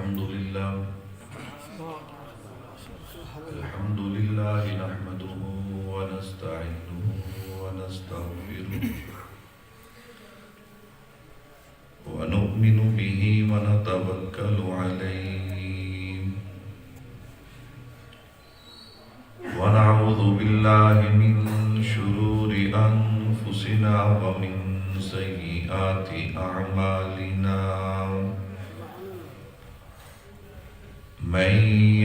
الحمد لله نحمده ونستعينه ونستغفره ونؤمن به ونتوكل عليه ونعوذ بالله من شرور أنفسنا ومن سيئات أعمالنا من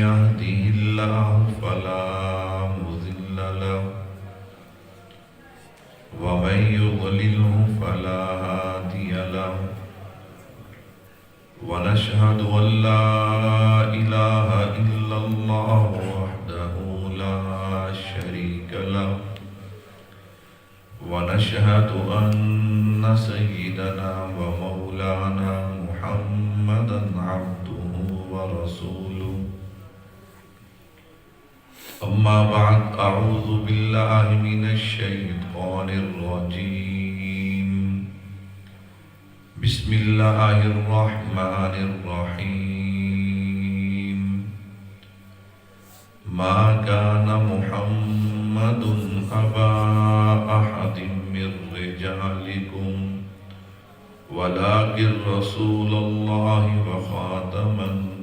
يهده الله فلا مضل له ومن يضلله فلا هادي له ونشهد أن لا إله إلا الله وحده لا شريك له ونشهد أن سيدنا ومولانا محمدا عبده ورسوله أما بعد أعوذ بالله من الشيطان الرجيم بسم الله الرحمن الرحيم ما كان محمد أبا أحد من رجالكم ولكن رسول الله وخاتم النبيين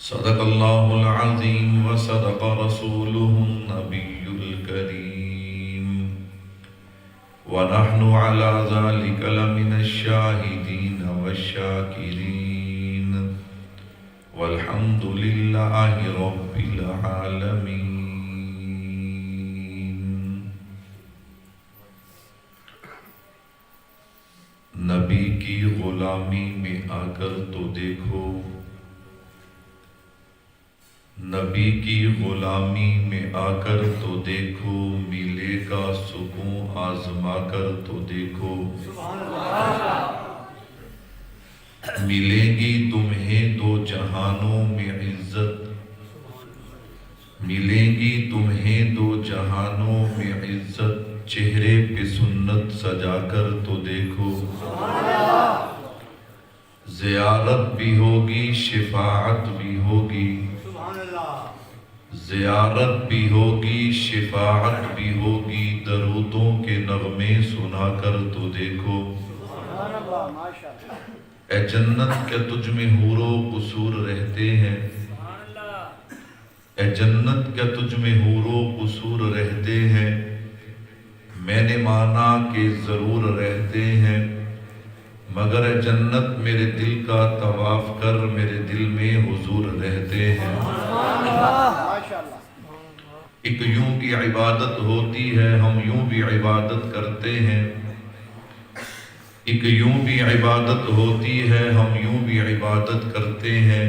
صدق الله العظيم وصدق رسوله النبي الكريم ونحن على ذلك لمن الشاهدين والشاكرين والحمد لله رب العالمين. نبی کی غلامی میں آ کر تو دیکھو، نبی کی غلامی میں آ کر تو دیکھو، ملے گا سکون آزما کر تو دیکھو، ملے گی تمہیں دو جہانوں میں عزت، ملے گی تمہیں دو جہانوں میں عزت، چہرے پہ سنت سجا کر تو دیکھو، زیارت بھی ہوگی شفاعت بھی ہوگی، زیارت بھی ہوگی شفاعت بھی ہوگی، درودوں کے نغمے سنا کر تو دیکھو، اے جنت کیا تجھ میں حور و قصور رہتے ہیں، اے جنت کیا تجھ میں حور و قصور رہتے ہیں، میں نے مانا کہ ضرور رہتے ہیں، مگر اے جنت میرے دل کا طواف کر، میرے دل میں حضور رہتے ہیں۔ ایک یوں کی عبادت ہوتی ہے، ہم یوں بھی عبادت کرتے ہیں، ایک یوں بھی عبادت ہوتی ہے، ہم یوں بھی عبادت کرتے ہیں،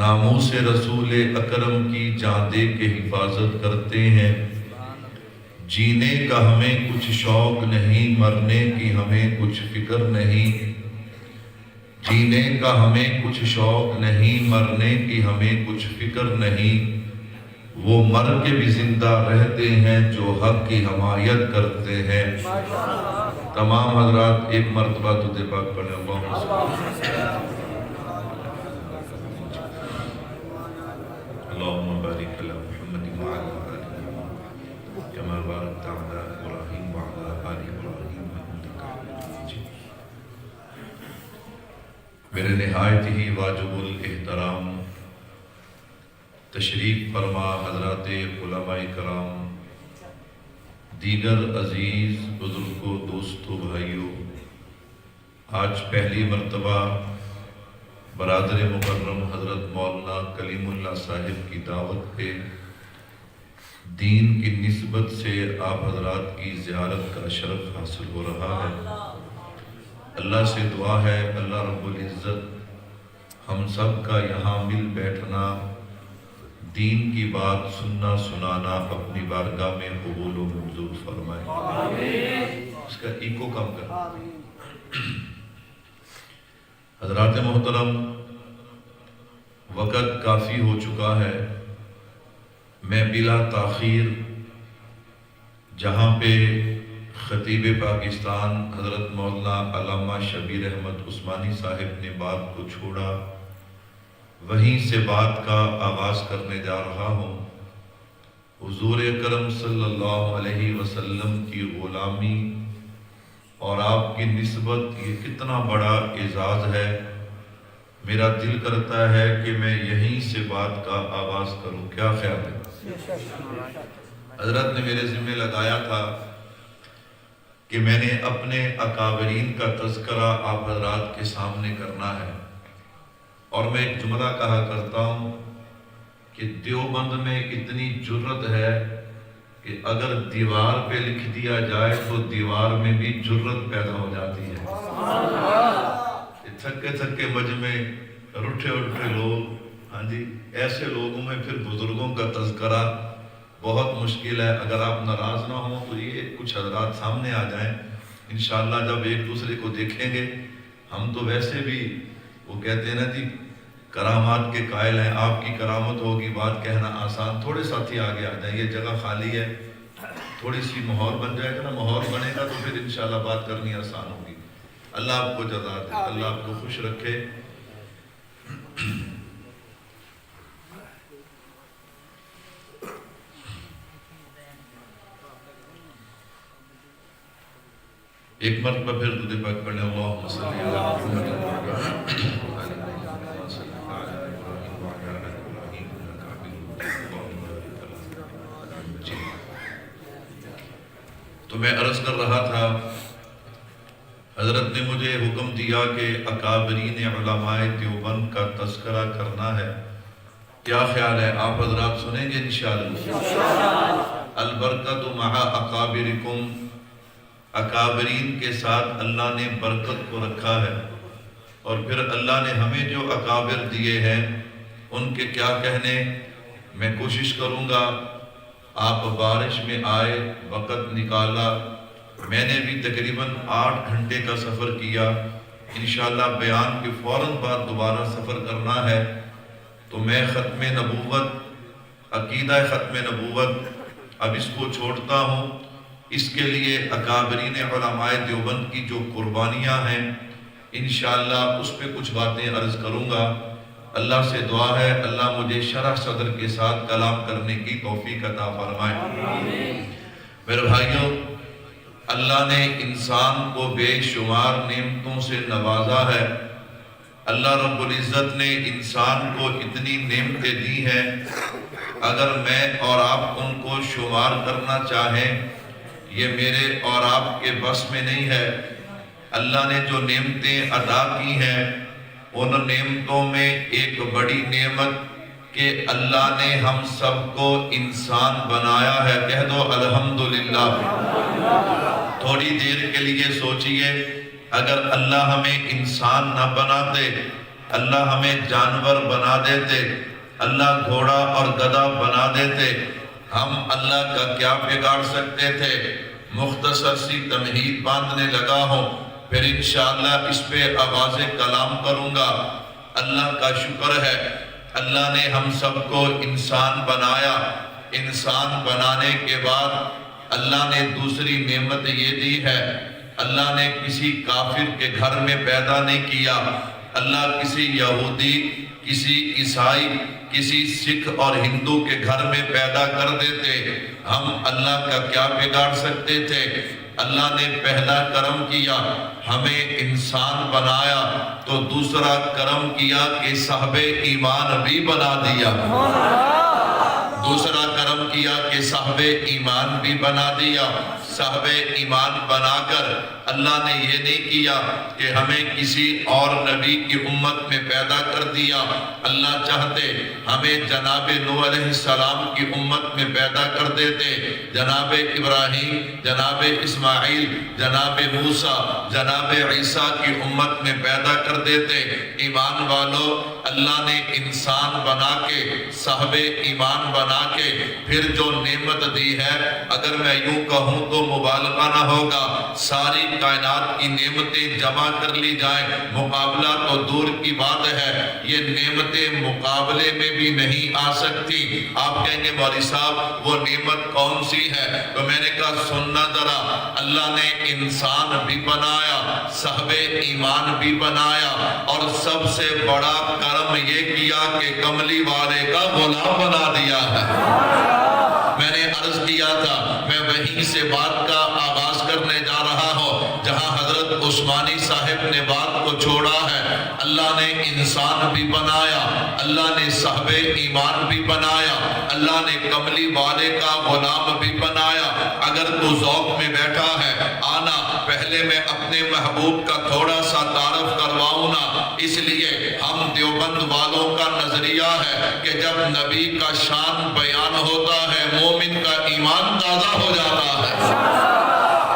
ناموس رسول اکرم کی جان دے کے حفاظت کرتے ہیں، جینے کا ہمیں کچھ شوق نہیں، مرنے کی ہمیں کچھ فکر نہیں، جینے کا ہمیں کچھ شوق نہیں، مرنے کی ہمیں کچھ فکر نہیں، وہ مر کے بھی زندہ رہتے ہیں جو حق کی حمایت کرتے ہیں۔ تمام حضرات ایک مرتبہ درود پاک پڑھیں، اللہم صل اللہم بارک علی محمد وعلی آل محمد کما بارکت علی ابراہیم وعلی آل ابراہیم انک حمید مجید۔ میرے نہایت ہی واجب الاحترام تشریف فرما حضرات علماء کرام، دیگر عزیز بزرگوں، دوستوں، بھائیوں، آج پہلی مرتبہ برادر مکرم حضرت مولانا کلیم اللہ صاحب کی دعوت پہ دین کی نسبت سے آپ حضرات کی زیارت کا شرف حاصل ہو رہا ہے۔ اللہ سے دعا ہے اللہ رب العزت ہم سب کا یہاں مل بیٹھنا، دین کی بات سننا سنانا اپنی بارگاہ میں قبول و منظور فرمائے۔ اس کا ایکو کم کر۔ حضرات محترم، وقت کافی ہو چکا ہے، میں بلا تاخیر جہاں پہ خطیب پاکستان حضرت مولانا علامہ شبیر احمد عثمانی صاحب نے بات کو چھوڑا، وہیں سے بات کا آغاز کرنے جا رہا ہوں۔ حضور اکرم صلی اللہ علیہ وسلم کی غلامی اور آپ کی نسبت یہ کتنا بڑا اعزاز ہے۔ میرا دل کرتا ہے کہ میں یہیں سے بات کا آغاز کروں، کیا خیال ہے؟ حضرت نے میرے ذمہ لگایا تھا کہ میں نے اپنے اکابرین کا تذکرہ آپ حضرات کے سامنے کرنا ہے، اور میں ایک جملہ کہا کرتا ہوں کہ دیوبند میں اتنی جرت ہے کہ اگر دیوار پہ لکھ دیا جائے تو دیوار میں بھی جرت پیدا ہو جاتی ہے۔ تھکے تھکے مجمع، رٹھے اٹھے لوگ، ہاں جی، ایسے لوگوں میں پھر بزرگوں کا تذکرہ بہت مشکل ہے۔ اگر آپ ناراض نہ ہوں تو یہ کچھ حضرات سامنے آ جائیں، انشاءاللہ جب ایک دوسرے کو دیکھیں گے۔ ہم تو ویسے بھی وہ کہتے ہیں نا جی کرامات کے قائل ہیں، آپ کی کرامت ہوگی بات کہنا آسان۔ تھوڑے ساتھی آگے آ جائیں، یہ جگہ خالی ہے، تھوڑی سی ماحول بن جائے گا نا، ماحول بنے گا تو پھر انشاءاللہ بات کرنی آسان ہوگی۔ اللہ آپ کو جزا دے، اللہ آپ کو خوش رکھے۔ ایک مرتبہ پھر درود پاک پڑھیں، اللہم صلی علی محمد تو میں عرض کر رہا تھا، حضرت نے مجھے حکم دیا کہ اکابرین علماء دیوبند کا تذکرہ کرنا ہے۔ کیا خیال ہے؟ آپ حضرات سنیں گے انشاءاللہ؟ البرکت مع اکابرکم، اکابرین کے ساتھ اللہ نے برکت کو رکھا ہے۔ اور پھر اللہ نے ہمیں جو اکابر دیے ہیں ان کے کیا کہنے، میں کوشش کروں گا۔ آپ بارش میں آئے، وقت نکالا، میں نے بھی تقریباً 8 گھنٹے کا سفر کیا۔ انشاءاللہ بیان کے فوراً بعد دوبارہ سفر کرنا ہے، تو میں ختم نبوت، عقیدہ ختم نبوت اب اس کو چھوڑتا ہوں۔ اس کے لیے اکابرین علماء دیوبند کی جو قربانیاں ہیں انشاءاللہ اس پہ کچھ باتیں عرض کروں گا۔ اللہ سے دعا ہے اللہ مجھے شرح صدر کے ساتھ کلام کرنے کی توفیق عطا فرمائے۔ میرے بھائیوں، اللہ نے انسان کو بے شمار نعمتوں سے نوازا ہے۔ اللہ رب العزت نے انسان کو اتنی نعمتیں دی ہیں، اگر میں اور آپ ان کو شمار کرنا چاہیں یہ میرے اور آپ کے بس میں نہیں ہے۔ اللہ نے جو نعمتیں عطا کی ہیں ان نعمتوں میں ایک بڑی نعمت کہ اللہ نے ہم سب کو انسان بنایا ہے۔ کہہ دو الحمدللہ۔ تھوڑی دیر کے لیے سوچئے، اگر اللہ ہمیں انسان نہ بناتے، اللہ ہمیں جانور بنا دیتے، اللہ گھوڑا اور گدھا بنا دیتے، ہم اللہ کا کیا بگاڑ سکتے تھے؟ مختصر سی تمہید باندھنے لگا ہوں، پھر انشاءاللہ اس پہ آغاز کلام کروں گا۔ اللہ کا شکر ہے اللہ نے ہم سب کو انسان بنایا۔ انسان بنانے کے بعد اللہ نے دوسری نعمت یہ دی ہے، اللہ نے کسی کافر کے گھر میں پیدا نہیں کیا۔ اللہ کسی یہودی، کسی عیسائی، کسی سکھ اور ہندو کے گھر میں پیدا کر دیتے، ہم اللہ کا کیا بگاڑ سکتے تھے؟ اللہ نے پہلا کرم کیا، ہمیں انسان بنایا، تو دوسرا کرم کیا کہ صاحب ایمان بھی بنا دیا۔ دوسرا کرم کیا کہ صاحب ایمان بھی بنا دیا۔ صاحب ایمان بنا کر اللہ نے یہ نہیں کیا کہ ہمیں کسی اور نبی کی امت میں پیدا کر دیا۔ اللہ چاہتے ہمیں جناب نوح علیہ السلام کی امت میں پیدا کر دیتے، جناب ابراہیم، جناب اسماعیل، جناب موسیٰ، جناب عیسیٰ کی امت میں پیدا کر دیتے۔ ایمان والو، اللہ نے انسان بنا کے، صاحب ایمان بنا کے پھر جو نعمت دی ہے، اگر میں یوں کہوں تو مبالغہ نہ ہوگا، ساری کائنات کی نعمتیں جمع کر لی جائیں، مقابلہ تو دور کی بات ہے، یہ نعمتیں مقابلے میں بھی نہیں آ سکتی۔ آپ کہیں گے مولوی صاحب وہ نعمت کون سی ہے؟ تو میں نے کہا سننا ذرا، اللہ نے انسان بھی بنایا، صاحب ایمان بھی بنایا، اور سب سے بڑا کرم یہ کیا کہ کملی والے کا غلام بنا دیا ہے۔ میں نے عرض کیا تھا میں وہیں سے بات کا آغاز کرنے جا رہا ہوں جہاں حضرت عثمانی صاحب نے بات کو چھوڑا ہے۔ اللہ نے انسان بھی بنایا، اللہ نے صاحب ایمان بھی بنایا، اللہ نے کملی والے کا غلام بھی بنایا۔ اگر تو ذوق میں بیٹھا ہے آنا، پہلے میں اپنے محبوب کا تھوڑا سا تعارف کرواؤں نا، اس لیے ہم دیوبند والوں کا نظریہ ہے کہ جب نبی کا شان بیان ہوتا ہے مومن کا ایمان تازہ ہو جاتا ہے،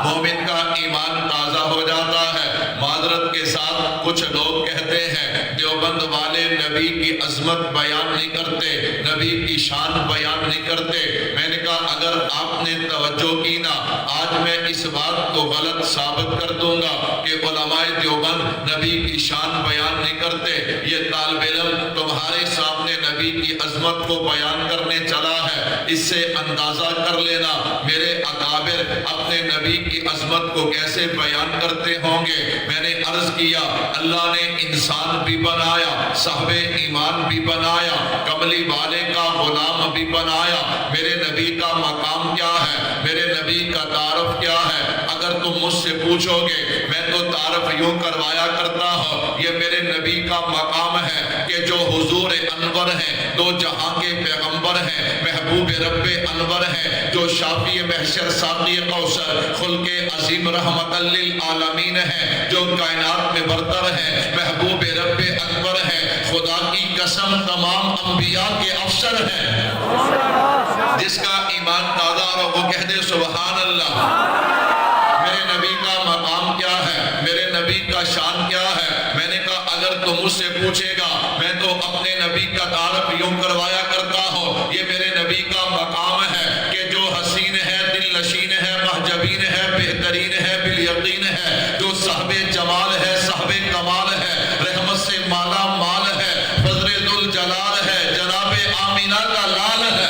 مومن کا ایمان تازہ ہو جاتا ہے۔ معذرت کے ساتھ کچھ لوگ کہتے ہیں دیوبند والے نبی کی عظمت بیان نہیں کرتے، نبی کی شان بیان نہیں کرتے۔ میں نے کہا اگر آپ نے توجہ کی نا، آج میں اس بات کو غلط ثابت کر دوں گا کہ علماء دیوبند نبی کی شان بیان نہیں کرتے۔ یہ طالب علم تمہارے سامنے نبی کی عظمت کو بیان کرنے چلا ہے، اس سے اندازہ کر لینا میرے اکابر اپنے نبی کی عظمت کو کیسے بیان کرتے ہوں گے۔ میں نے عرض کیا اللہ نے انسان بھی بنایا، صاحب ایمان بھی بنایا، کملی والے کا غلام بھی بنایا۔ میرے نبی کا مقام کیا ہے، میرے نبی کا تعارف کیا ہے؟ اگر تم مجھ سے پوچھو گے میں تو تعارف یوں کروایا کرتا ہوں، یہ میرے نبی کا مقام ہے کہ جو حضور انور ہیں، دو جہاں کے پیغمبر ہیں، محبوب رب انور ہیں، جو شافی محشر ساقی کوثر خلق عظیم رحمت للعالمین ہیں، جو کائنات میں برتر ہیں، محبوب رب انور ہیں، خدا کی قسم تمام انبیاء کے افسر ہیں۔ جس کا ایمان تازہ ہو وہ کہہ دے سبحان اللہ۔ میرے نبی کا مقام کیا ہے، میرے نبی کا شان کیا ہے؟ میں نے کہا اگر تو مجھ سے پوچھے گا میں تو اپنے نبی کا تعارف یوں کروایا کرتا ہوں، یہ میرے نبی کا مقام ہے کہ جو حسین ہے، دل نشین ہے، محجبین ہے، بہترین ہے، بالیقین ہے، جو صاحب جمال ہے، صاحب کمال ہے، رحمت سے مالا مال ہے، فضل ذوالجلال ہے، جناب آمینہ کا لال ہے۔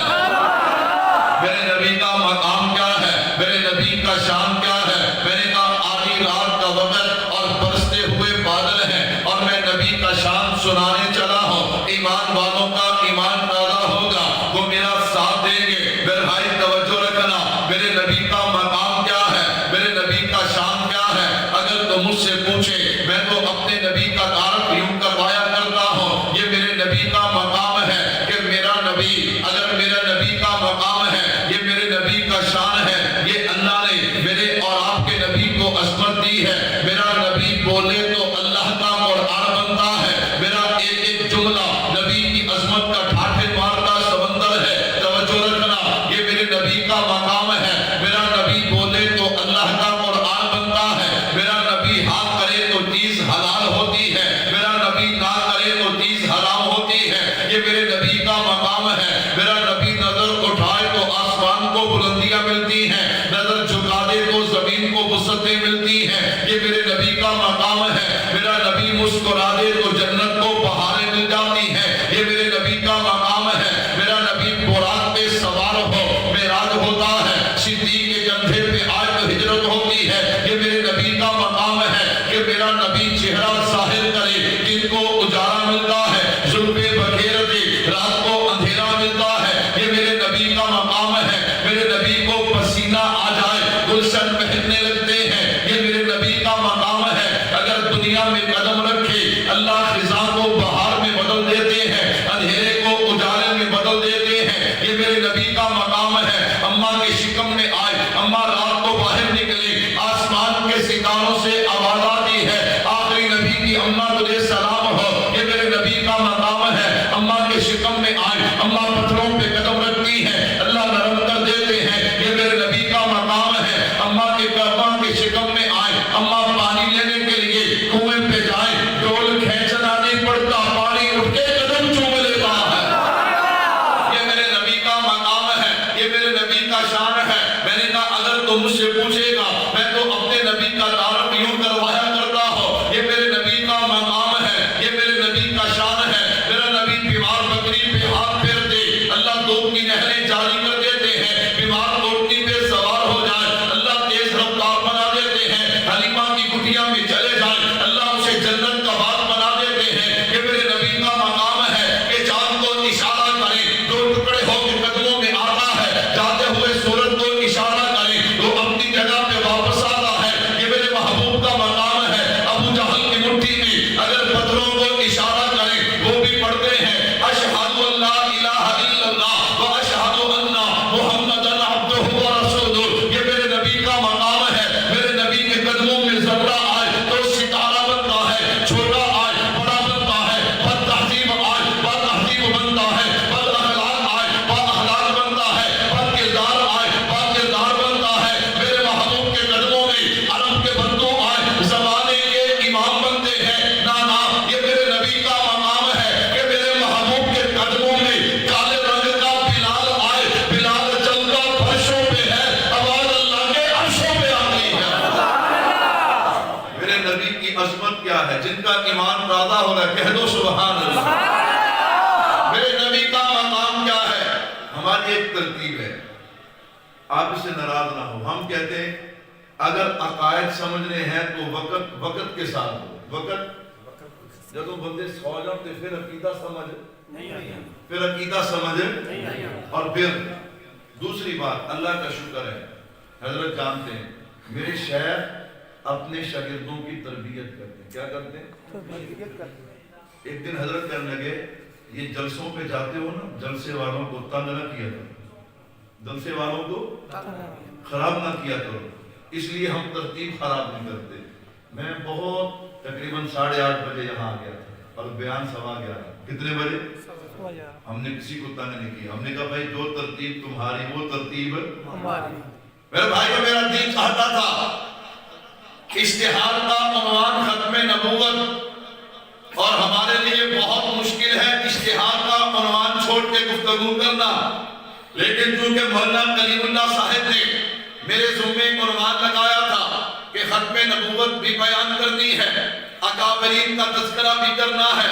میرے نبی کا مقام کیا ہے، میرے نبی کا شان کیا ہے؟ میں نے کہا آدھی رات کا وقت اور برستے ہوئے بادل ہیں اور میں نبی کا شان سنانے چلا ہوں، ایمان والوں کا ایمان تازہ ہوگا، وہ میرا ساتھ دیں گے۔ میرے بھائی توجہ رکھنا، میرے نبی کا مقام کیا ہے، میرے نبی کا شان کیا ہے؟ اگر تو مجھ سے پوچھے میں تو اپنے نبی کا تعارف یوں کروایا کرتا ہوں، یہ میرے نبی کا مقام ہے کہ میرا نبی، اگر میرا نبی کا مقام ہے یہ میرے نبی کا شان ہے، یہ اللہ نے میرے اور آپ کے نبی کو عظمت دی ہے۔ میرا نبی بولے تو اللہ کا قرآن بنتا ہے، میرا ایک ایک جملہ نبی کی عظمت کا ٹھاٹھے مارتا سمندر ہے۔ توجہ رکھنا، یہ میرے نبی کا مقام ہے، میرا نبی بولے تو اللہ کا قرآن بنتا ہے، میرا نبی ہاں کرے تو چیز حلال ہوتی ہے، میرا نبی نہ کرے تو چیز حرام ہوتی ہے، یہ میرے نبی کا مقام ہے۔ میرا نبی نظر اٹھائے تو آسمان کو بلندیاں ملتی ہیں، نظر جھکا دے تو زمین کو وسعتیں ملتی ہیں، یہ میرے نبی کا مقام ہے۔ میرا نبی مسکرا دے تو جنت کو بہاریں مل جاتی ہیں، یہ میرے نبی کا مقام ہے۔ میرا نبی براق پہ سوار ہو معراج ہوتا ہے، صدیق کے کندھے پہ آئے تو ہجرت ہوتی ہے، یہ میرے نبی کا مقام ہے کہ میرا نبی چہرہ ظاہر کرے، دن کو اجالا ملتا ہے، زلفیں بکھیر دے رات کو اندھیرا ملتا ہے، یہ میرے نبی کا مقام ہے۔ میرے نبی کو پسینہ آ جائے گلشن پہننے لگتے ہیں، یہ میرے نبی کا مقام ہے۔ اگر دنیا میں قدم رکھے اللہ خزاں کو بہار میں بدل دیتے ہیں، اندھیرے کو اجالے میں بدل دیتے ہیں، یہ میرے نبی کا مقام ہے۔ اماں کے شکم میں آئے، اماں رات کو باہر نکلے، آسمان کے ستاروں سے آواز آتی ہے آخری نبی کیا ہے؟ جن کا ایمان تازہ ہو رہا ہے کہہ دو سبحان اللہ۔ میرے نبی کا مقام کیا ہے؟ ہماری ایک ترتیب ہے، آپ اس سے ناراض نہ ہو۔ ہم کہتے ہیں اگر عقائد سمجھنے ہیں تو وقت کے ساتھ ہو۔ وقت جب بندے سو جاتے پھر عقیدہ سمجھ نہیں آیا، پھر عقیدہ سمجھ نہیں آیا۔ اور پھر دوسری بات، اللہ کا شکر ہے حضرت جانتے ہیں میرے شیخ اپنے شاگردوں کی تربیت کرتے ہیں۔ کیا کرتے ہیں؟ ایک دن حضرت کہنے لگے یہ جلسوں پہ جاتے ہو نا، جلسے والوں کو تنگ نہ کیا کرو، جلسے والوں کو خراب نہ کیا کرو، اس لیے ہم ترتیب خراب نہیں کرتے۔ میں بہت تقریباً 8:30 بجے یہاں آ گیا تھا اور بیان 11:15۔ کتنے بجے؟ ہم نے کسی کو تنگ نہیں کیا، ہم نے کہا بھائی جو ترتیب تمہاری وہ ترتیب ہماری۔ میرے بھائی کو میرا دین چاہتا تھا اشتہار کا عنوان ختم نبوت، اور ہمارے لیے بہت مشکل ہے اشتہار کا عنوان چھوڑ کے گفتگو کرنا، لیکن چونکہ مولانا کلیم اللہ صاحب نے میرے ذمے عنوان لگایا تھا کہ ختم نبوت بھی بیان کرنی ہے، اکابرین کا تذکرہ بھی کرنا ہے،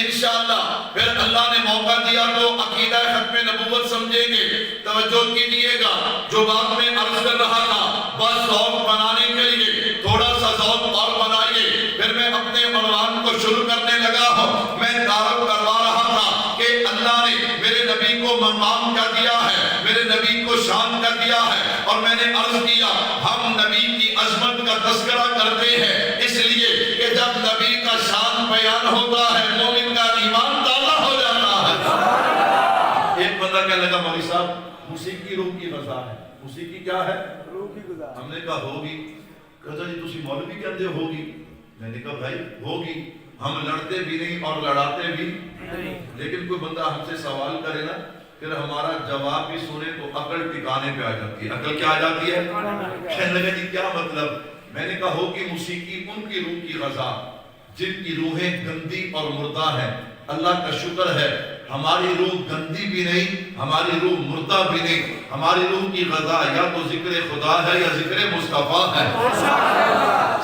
انشاءاللہ پھر اللہ نے موقع دیا تو عقیدہ ختم نبوت سمجھیں گے۔ توجہ کیجئے گا، جو بات میں عرض کر رہا تھا بس ذوق بنانے کے لیے تھوڑا سا ذوق اور بنائیے، پھر میں اپنے عنوان کو شروع کرنے لگا ہوں۔ میں تعارف کروا رہا تھا کہ اللہ نے میرے نبی کو مقام کیا دیا ہے، میرے نبی کو شان کیا دیا ہے، اور میں نے عرض کیا ہم نبی کی عظمت کا تذکرہ کرتے ہیں اس لیے کہ جب نبی کا شان بیان ہوتا ہے مومن کا ایمان تازہ ہو جاتا ہے۔ ایک بندہ کہنے لگا مولوی صاحب موسیقی روح کی غذا ہے۔ موسیقی کیا ہے؟ روح کی غذا۔ ہم نے کہا ہوگی۔ کہتا جی تسی مولوی کہتے ہوگی؟ میں نے کہا بھائی ہوگی، ہم لڑتے بھی نہیں اور لڑاتے بھی نہیں، لیکن کوئی بندہ ہم سے سوال کرے نا پھر ہمارا جواب بھی سنے تو عقل ٹھکانے پہ آ جاتی ہے۔ عقل کیا آ جاتی ہے؟ کہنے لگا جی کیا مطلب؟ میں نے کہا ہوگی موسیقی ان کی روح کی غذا جن کی روحیں گندی اور مردہ ہیں۔ اللہ کا شکر ہے ہماری روح گندی بھی نہیں، ہماری روح مردہ بھی نہیں، ہماری روح کی غذا یا تو ذکر خدا ہے یا ذکر مصطفیٰ ہے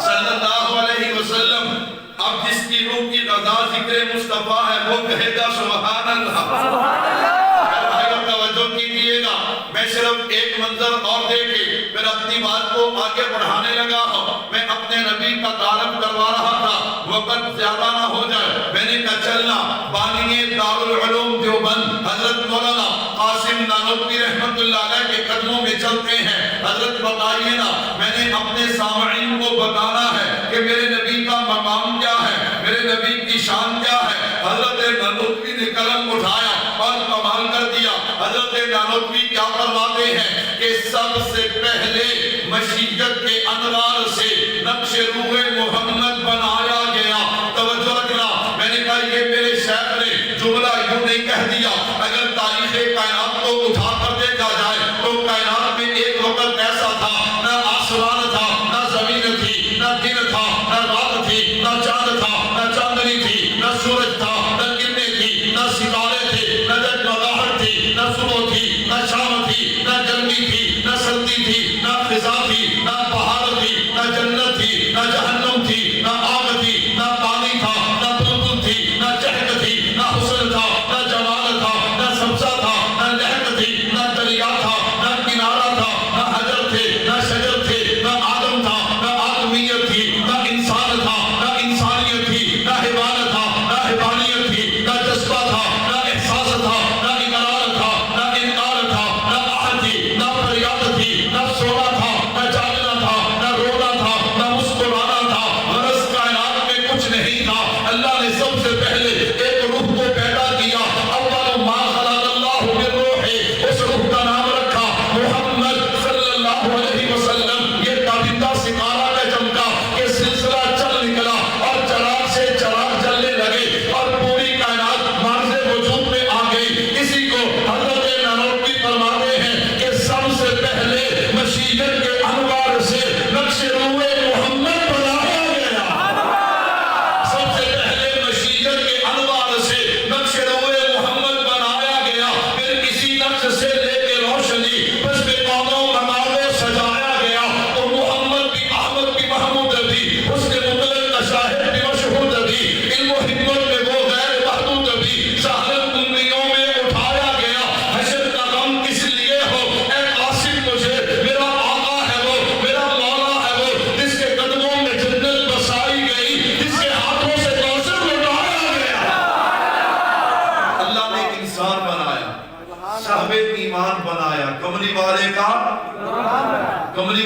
صلی اللہ علیہ وسلم۔ اب جس کی روح کی غذا ذکر مصطفیٰ ہے وہ کہے گا سبحان اللہ۔ توجہ کیجئے گا، میں صرف ایک منظر اور دے کے پھر اپنی بات کو آگے بڑھانے لگا ہوں۔ میں اپنے نبی کا تعارف کروا رہا تھا، وقت زیادہ نہ ہو جائے، میں نے کہا چلنا بانی دارالعلوم دیوبند حضرت مولانا قاسم نانوتوی رحمت اللہ علیہ کے قدموں میں چلتے ہیں۔ حضرت بتائیے نا، میں نے اپنے سامعین کو بتانا ہے کہ میرے نبی کا مقام کیا ہے، میرے نبی کی شان کیا ہے۔ حضرت نانوتوی نے قلم اٹھایا اور کمال کر دیا۔ حضرت نانوتوی کیا فرماتے ہیں کہ سب سے پہلے مشیت کے انوار سے نقش روح محمد بنایا گیا۔ توجہ رکھنا، میں نے کہا یہ میرے شیخ نے جملہ یوں نہیں کہہ دیا۔ اگر تاریخ کائنات کو اٹھا کر دیکھا جائے تو کائنات میں ایک وقت ایسا تھا نہ آسمان تھا، نہ زمین تھی، نہ دن تھا، نہ رات تھی، نہ چاند تھا، نہ چاندنی تھی، نہ سورج تھا، نہ کرنیں تھی، نہ ستارے تھے، نہ جگمگاہٹ تھی، نہ صبح تھی، نہ شام تھی، نہ گرمی تھی، نہ سردی تھی، نہ خزاں تھی، نہ پہاڑ تھی، نہ جنت تھی، نہ جہنم تھی، نہ آگ تھی، نہ پانی تھا، نہ بلبل تھی، نہ چہک تھی، نہ حسن تھا، نہ جمال تھا، نہ سبزہ تھا، نہ نہر تھی، نہ دریا تھا، نہ کنارہ تھا، نہ حجر تھے، نہ شجر تھے، نہ آدم تھا، نہ آدمیت تھی، نہ انسان تھا، نہ انسانیت تھی، نہ حیوان تھا، نہ حیوانیت تھی، نہ جذبہ تھا، نہ احساس تھا، نہ اقرار تھا، نہ انکار تھا، نہ آہت تھی، نہ فریاد تھی، نہ سونا تھا، نہ جاگنا تھا، نہ رونا تھا، نہ مسکرانا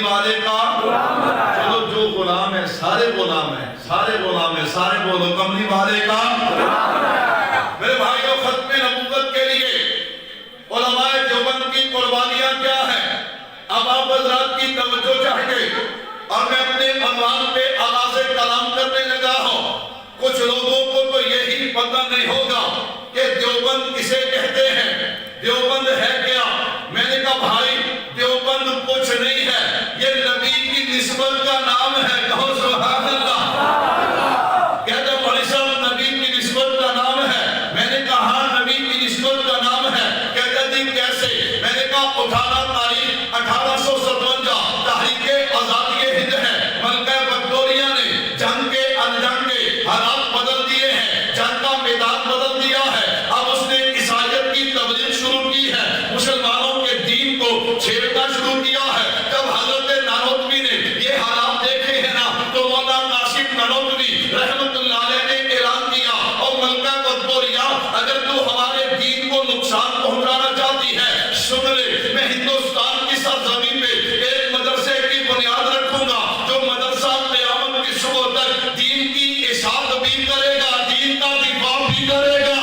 والے کا چلو جو غلام ہے سارے غلام ہیں، سارے غلام ہیں، سارے بولو کملی والے کا میرے بھائیوں ختم نبوت کے لیے علماء دیوبند کی قربانیاں کیا ہیں؟ اب آپ حضرات کی توجہ چاہیے اور میں اپنے عنوان پہ آغاز کلام کرنے لگا ہوں۔ کچھ لوگوں کو تو یہی پتہ نہیں ہوگا کہ دیوبند کسے کہتے ہیں، دیوبند ہے کیا؟ میں نے کہا بھائی دیوبند کچھ نہیں ہے، یہ نبی کی نسبت کا نام ہے، کہو سبحان اللہ۔ کہتے ہیں مولوی صاحب نبی کی نسبت کا نام ہے، میں نے کہا ہاں نبی کی نسبت کا نام ہے۔ کہتے جی کیسے؟ میں نے کہا اٹھانا تاریخ 1857 تحریک آزادی ہند ہے، ملکہ وکٹوریہ نے جنگ کے انجنگ کے حالات بدل دیے ہیں، جنگ کا میدان بدل دیا ہے۔ اب اس نے عیسائیت کی تبلیغ شروع کی ہے، مسلمانوں کے دین کو چھیڑنا شروع کیا ہے۔ جب حضرت نانوتوی نے یہ حالات دیکھے ہیں نا تو مولانا قاسم نانوتوی رحمت اللہ علیہ نے اعلان کیا اور ملکہ وکٹوریہ اگر تو ہمارے دین کو نقصان پہنچانا چاہتی ہے سن لے، میں ہندوستان کی سرزمین پہ ایک مدرسے کی بنیاد رکھوں گا جو مدرسہ قیامت کی صبح تک دین کی اشاعت بھی کرے گا، دین کا دفاع بھی کرے گا،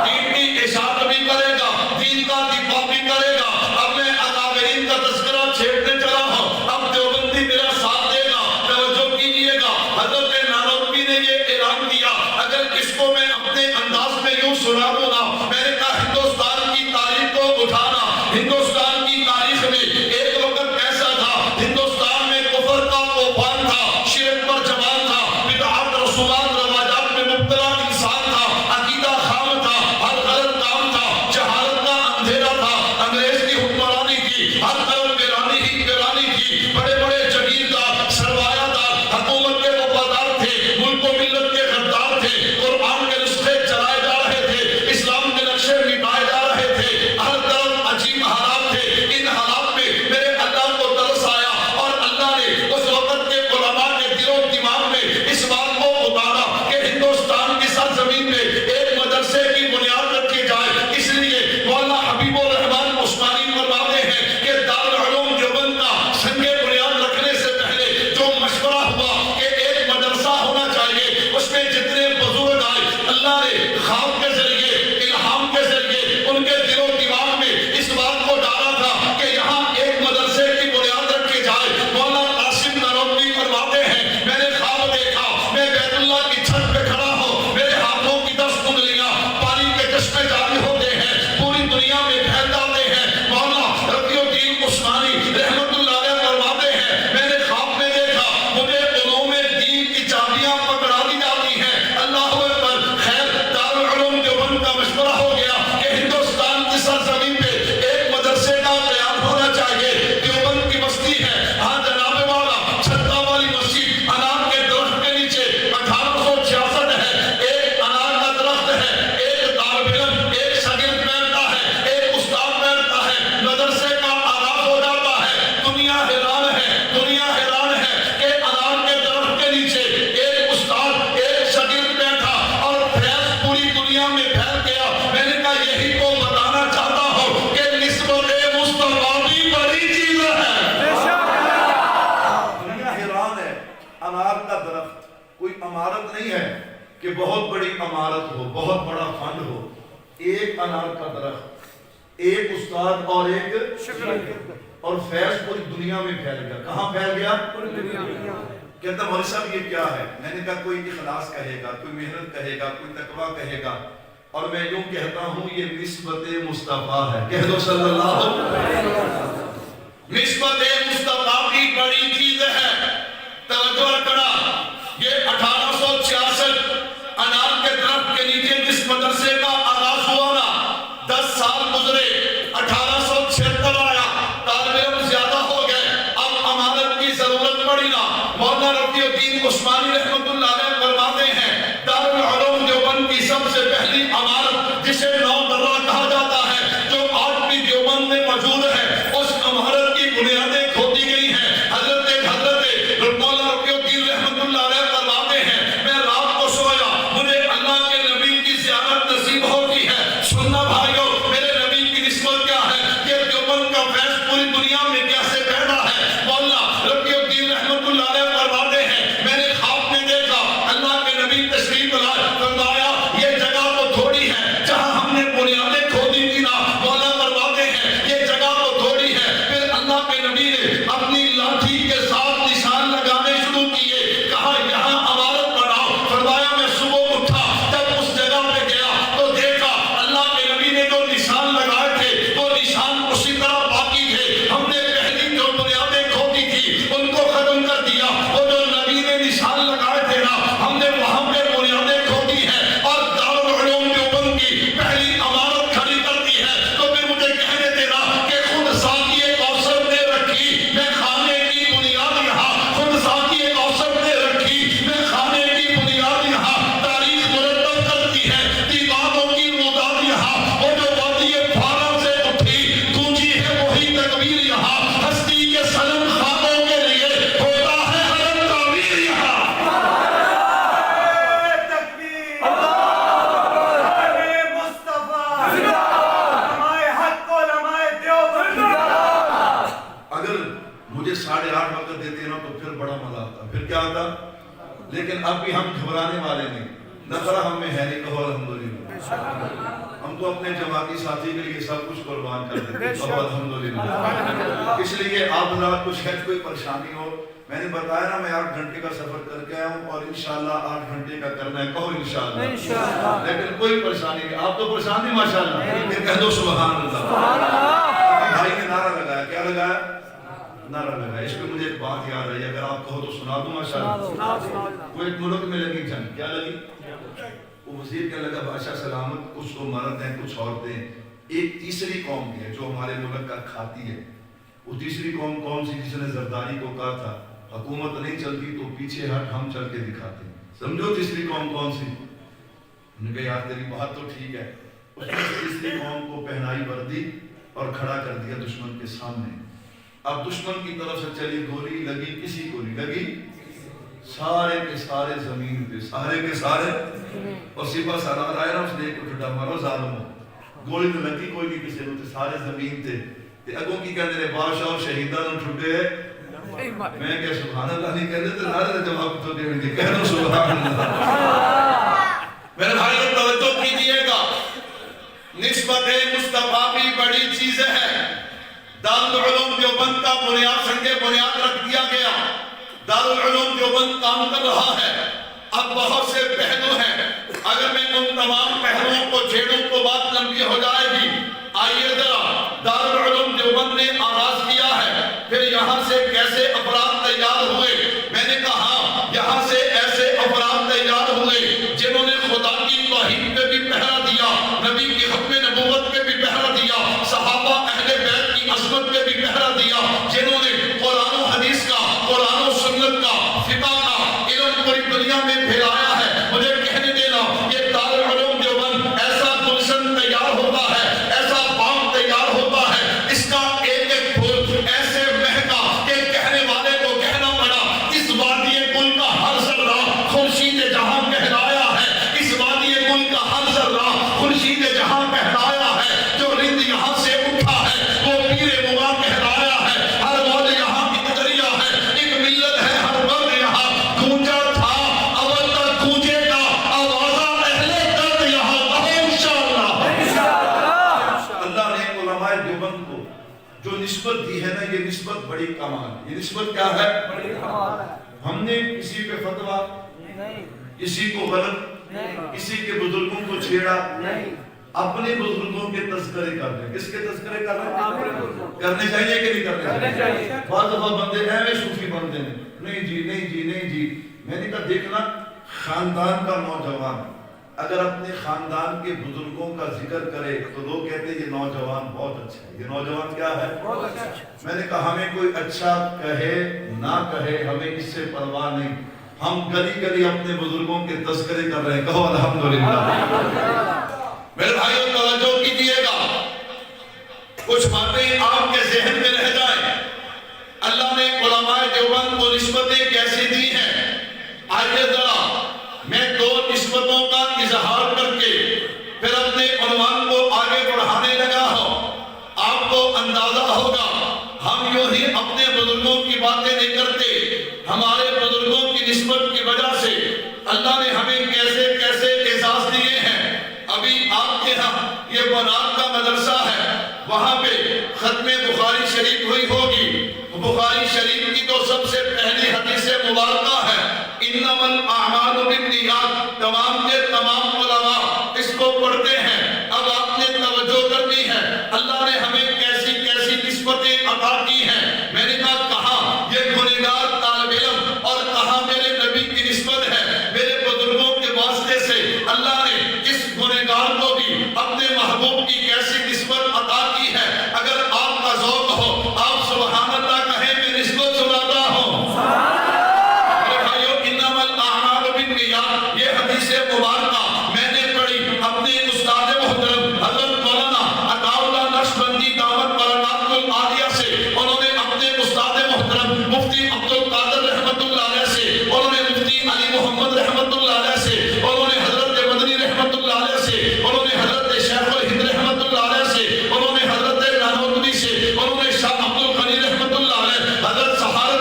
دین کی اشاعت بھی کرے گا، دین کا دفاع بھی کرے گا۔ اب میں اکابرین کا تذکرہ چھیڑنے چلا ہوں، اب دیوبندی میرا ساتھ دے گا، توجہ کیجئے گا۔ حضرت نانوتوی نے یہ اعلان کیا، اگر اس کو میں اپنے انداز میں یوں سنا دوں نا، میں نے کہا ہندوستان کی تاریخ کو اٹھانا، ہندوستان کی تاریخ میں ایک وقت ایسا تھا ہندوستان میں کفر کا طوفان تھا، شرک پر جوان تھا، بدعات رسومات رواجات میں مبتلا انسان تھا، عقیدہ خام تھا، ہر غلط کام تھا، جہالت کا اندھیرا تھا، انگریز کی حکمرانی تھی، ہر طرف ویرانی ہی ویرانی تھی، بڑے بڑے جگیردار سرمایہ دار حکومت کے وفادار تھے، ملک و ملت کے غدار تھے، قرآن کے نسخے چلائے جا رہے تھے، اسلام کے نقشے مٹائے جا رہے تھے، ہر طرف عجیب حالات تھے۔ ان حالات میں میرے اللہ کو ترس آیا اور اللہ نے اس وقت کے علماء کے دل و دماغ میں اس بات کو اتارا کہ ہندوستان کی سرزمین میں ایک مدرسے کی بنیاد رکھی جائے۔ اس لیے مولانا حبیب الرحمن عثمانی فرماتے ہیں کہ دارالعلوم دیوبند کا سنگ بنیاد رکھنے سے پہلے جو مشورہ ہوا کہ ایک مدرسہ ہونا چاہیے، اس میں جتنے بزرگ آئے اللہ نے خواب کے ذریعے الہام کے ذریعے ان کے دل و دماغ میں اس بات کو ڈالا تھا کہ یہاں ایک مدرسے کی بنیاد رکھی جائے۔ مولانا قاسم نانوتوی فرماتے ہیں میں نے خواب دیکھا، میں بیت اللہ کی چھت پہ کھڑا ہوں، میرے ہاتھوں کی 10 انگلیاں پانی کے چشمے جاری ہوتے ہیں، پوری دنیا میں پھیل جاتے ہیں۔ مولانا رفیع الدین عثمانی رحمت اللہ علیہ فرماتے ہیں میں نے خواب میں دیکھا مجھے علوم دین کی چابیاں پکڑا دی جاتی ہیں۔ اللہ اکبر، خیر دارالعلوم دیوبند کا مشورہ ہو گیا کہ ہندوستان کی سرزمین پہ ایک مدرسے کا قیام ہونا چاہیے۔ دیوبند کی بستی ہے، ہاں جناب والا چھتا والی مسجد انار کے درخت کے نیچے 1866 ہے، ایک انار کا درخت ہے، ایک طالب علم ایک شاگرد بیٹھتا ہے، ایک استاد بیٹھتا ہے، مدرسے کا آغاز ہو جاتا ہے۔ دنیا حیران ہے، دنیا حیران ہے کہ انار کے درخت کے نیچے ایک استاد ایک شاگرد بیٹھا اور فیض پوری دنیا میں پھیل گیا۔ میں نے کہا یہی تو بتانا چاہتا ہوں کہ نسبت مصطفیٰ بھی بڑی چیز ہے۔ دنیا حیران ہے، انار کا درخت کوئی عمارت نہیں ہے کہ بہت بڑی عمارت ہو، بہت بڑا فن ہو، ایک انار کا درخت، ایک استاد اور ایک شاگرد، اور فیض پوری دنیا میں پھیل گیا۔ کہاں پھیل گیا؟ پوری دنیا میں۔ کہتا مولوی صاحب یہ کیا ہے؟ میں نے کہا کوئی اخلاص کہے گا، کوئی محنت کہے گا، کوئی تقویٰ کہے گا، اور میں یوں کہتا ہوں یہ نسبت مصطفیٰ ہے۔ کہہ دو صلی اللہ علیہ وسلم۔ نسبت مصطفیٰ کی بڑی چیز ہے، توجہ رکھنا۔ یہ 1866 انار کے درخت کے نیچے جس مدرسے کا آغاز ہوا نا، 10 سال گزرے، 1876 آیا، طالب علم زیادہ ہو گئے، اب عمارت کی ضرورت پڑی نا۔ مولانا رفیع الدین عثمانی رحمت اللہ علیہ فرماتے ہیں دارالعلوم دیوبند کی سب سے پہلی عمارت جسے نو درہ کہا جاتا ہے، جو آج بھی دیوبند میں موجود ہے، اس عمارت کی بنیادیں کھودی گئی ہیں۔ حضرت مولانا رفیع الدین رحمت اللہ علیہ فرماتے ہیں میں رات کو سویا، مجھے اللہ کے نبی کی زیارت نصیب ہوتی ہے۔ سننا بھائیو، میرے نبی کی نسبت کیا ہے؟ کہ دیوبند کا فیض پوری دنیا میں کیسے پھیلا ہے؟ 8:30 وقت دیتے ہیں نا تو پھر بڑا مزہ آتا، پھر کیا آتا. لیکن اب بھی ہم گھبرانے والے نہیں، نخرہ ہم میں ہے نہیں. کہو الحمدللہ. ہم تو اپنے جماعتی ساتھی کے لیے سب کچھ قربان کر دیتے ہیں. کہو الحمدللہ. اس لیے آپ حضرات کو شاید کوئی پریشانی ہو، میں نے بتایا نا میں 8 گھنٹے کا سفر کر کے آیا ہوں اور انشاءاللہ 8 گھنٹے کا کرنا ہے. کہو انشاءاللہ. لیکن کوئی پریشانی نہیں. آپ تو پریشان نہیں ماشاءاللہ. پھر کہہ دو سبحان اللہ. بھائی نے نعرہ لگایا، کیا لگایا؟ نعرہ لگایا. اس پہ مجھے ایک بات یاد آئی، اگر آپ کہو تو سنا دوں ماشاءاللہ. وہ ایک ملک میں لگی جنگ. کیا لگی؟ وہ وزیر کہنے لگا بادشاہ سلامت، کچھ تو مرد ہیں کچھ عورتیں، ایک تیسری قوم بھی ہے جو ہمارے ملک کا کھاتی ہے. وہ تیسری قوم کون سی؟ جس نے زرداری کو کہا تھا حکومت نہیں چلتی تو پیچھے ہٹ، ہم چل کے دکھاتے ہیں. سمجھو تیسری قوم کون سی؟ انہوں نے کہا یار تیری بات تو ٹھیک ہے. اس نے تیسری قوم کو پہنائی وردی اور کھڑا کر دیا دشمن کے سامنے. اب دشمن کی طرف سے چلی گولی، لگی کسی کو نہیں لگی، سارے کے سارے زمین پہ، سارے کے سارے. اور سپاہ سالار آیا نا، اس نے ایک اٹھا مارو ظالموں. گولی تو لگی کوئی نہیں کسی کو، سارے زمین تھے. اگوں کی کہتے ہیں بادشاہ اور شہیدان ٹھٹے. میں کہ سبحان اللہ نہیں کہتے تو نعرے جواب تو دیں گے. کہہ دو سبحان اللہ. میرے بھائیو توجہ کیجئے گا، نسبت مصطفیٰ بھی بڑی چیز ہے. دارالعلوم دیوبند کا بنیاد سنگ بنیاد رکھ دیا گیا. دارالعلوم دیوبند کام کر رہا ہے. اب بہت سے پہلو ہیں، اگر میں ان تمام پہلوؤں کو چھیڑوں تو بات لمبی ہو جائے گی. آئیے ذرا دارالعلوم دیوبند نے آغاز کیا ہے، پھر یہاں سے کیسے افراد تیار ہوئے. میں نے کہا یہاں سے ایسے افراد تیار ہوئے جنہوں نے خدا کی توحید پہ بھی پہرا دیا، نبی کی ختم نبوت پہ بھی پہرا دیا، صحابہ اہل بیت کی عظمت پہ بھی پہرا دیا، جنہوں نے قرآن و حدیث کا، قرآن و سنت کا، فقہ کا علم پوری دنیا میں پھیلایا ہے. مجھے کہنے دینا یہ دارالعلوم دیوبند ایسا گلشن تیار ہوتا ہے، ایسا باغ تیار ہوتا ہے، اس کا ایک ایک پھول ایسے مہکا کہ کہنے والے کو کہنا پڑا اس وادی گل کا ہر ذرہ خورشید جہاں کہلایا ہے. اس وادی گل کا ہر ذرہ خورشید جہاں کہلایا ہے. جو رند یہاں سے اٹھا ہے وہ پیر مغا کہلایا ہے. ہر موج یہاں ایک دریا ہے، ایک ملت ہے، ہر مرد یہاں گونجا تھا، اول تک گونجے گا آوازہ اہل درد یہاں. انشاءاللہ. اللہ نے علماء دیوبند کو جو نسبت دی ہے نا، یہ نسبت بڑی کمال. یہ نسبت کیا ہے؟ بڑی کمال ہے. ہم نے کسی پہ فتویٰ نہیں، کسی کو غلط نہیں، کسی کے بزرگوں کو چھیڑا نہیں. اپنے بزرگوں کے تذکرے کر رہے ہیں. کس کے تذکرے کر رہے ہیں؟ کرنے چاہیے کہ نہیں کرنے چاہیے؟ بعض دفعہ بندے ایوے صوفی بنتے ہیں، نہیں جی نہیں جی نہیں جی. میں نے کہا دیکھنا خاندان کا نوجوان اگر اپنے خاندان کے بزرگوں کا ذکر کرے تو لوگ کہتے ہیں یہ نوجوان بہت اچھا ہے. یہ نوجوان کیا ہے؟ بہت اچھا. میں نے کہا ہمیں کوئی اچھا کہے نہ کہے ہمیں اس سے پرواہ نہیں. ہم گلی گلی اپنے بزرگوں کے تذکرے کر رہے ہیں. کہو الحمدللہ. میرے بھائیوں توجہ کیجئے گا، کچھ باتیں آپ کے ذہن میں رہ جائیں. اللہ نے علماء دیوبند کو نسبتیں کیسی دی ہیں. آئیے ذرا میں 2 نسبتوں کا اظہار کر کے پھر اپنے عنوان کو آگے بڑھانے لگا ہوں. آپ کو اندازہ ہوگا ہم یوں ہی اپنے بزرگوں کی باتیں نہیں کرتے. ہمارے بزرگوں کی نسبت کی وجہ سے اللہ نے ہمیں کیسے کیسے اعزاز دیے ہیں. ابھی آپ کے ہاں یہ بنات کا مدرسہ ہے، وہاں پہ ختم بخاری شریف ہوئی ہوگی. بخاری شریف کی تو سب سے پہلی حدیث مبارکہ ہے انما الاعمال بالنیات. تمام کے تمام علماء اس کو پڑھتے ہیں. اب آپ نے توجہ کرنی ہے اللہ نے ہمیں کیسی کیسی نسبتیں عطا کی ہیں. میں نے کہا یہ گنہگار طالب علم اور کہا میرے نبی کی نسبت ہے. میرے بزرگوں کے واسطے سے اللہ نے اس گنہگار کو بھی اپنے محبوب کی کیسی نسبت عطا کی ہے. اگر آپ کا ذوق ہو آپ سبحان اللہ کہیں میں نسبت سناتا ہوں. میرے بھائیو انما الاعمال بالنیات یہ حدیث مبارکہ میں نے پڑھی اپنے استاد محترم حضرت مولانا عطا اللہ نقشبندی دعوت برکات العالیہ سے. انہوں نے اپنے استاد محترم مفتی عبد القادر رحمت اللہ علیہ سے، انہوں نے مفتی علی محمد رحمت اللہ علیہ سے، انہوں نے حضرت مدنی رحمت اللہ علیہ سے، انہوں نے حضرت شیخ الہند رحمت اللہ علیہ سے، انہوں نے حضرت نانوتوی سے، انہوں نے شاہ عبد الغنی رحمت اللہ علیہ، حضرت سہارت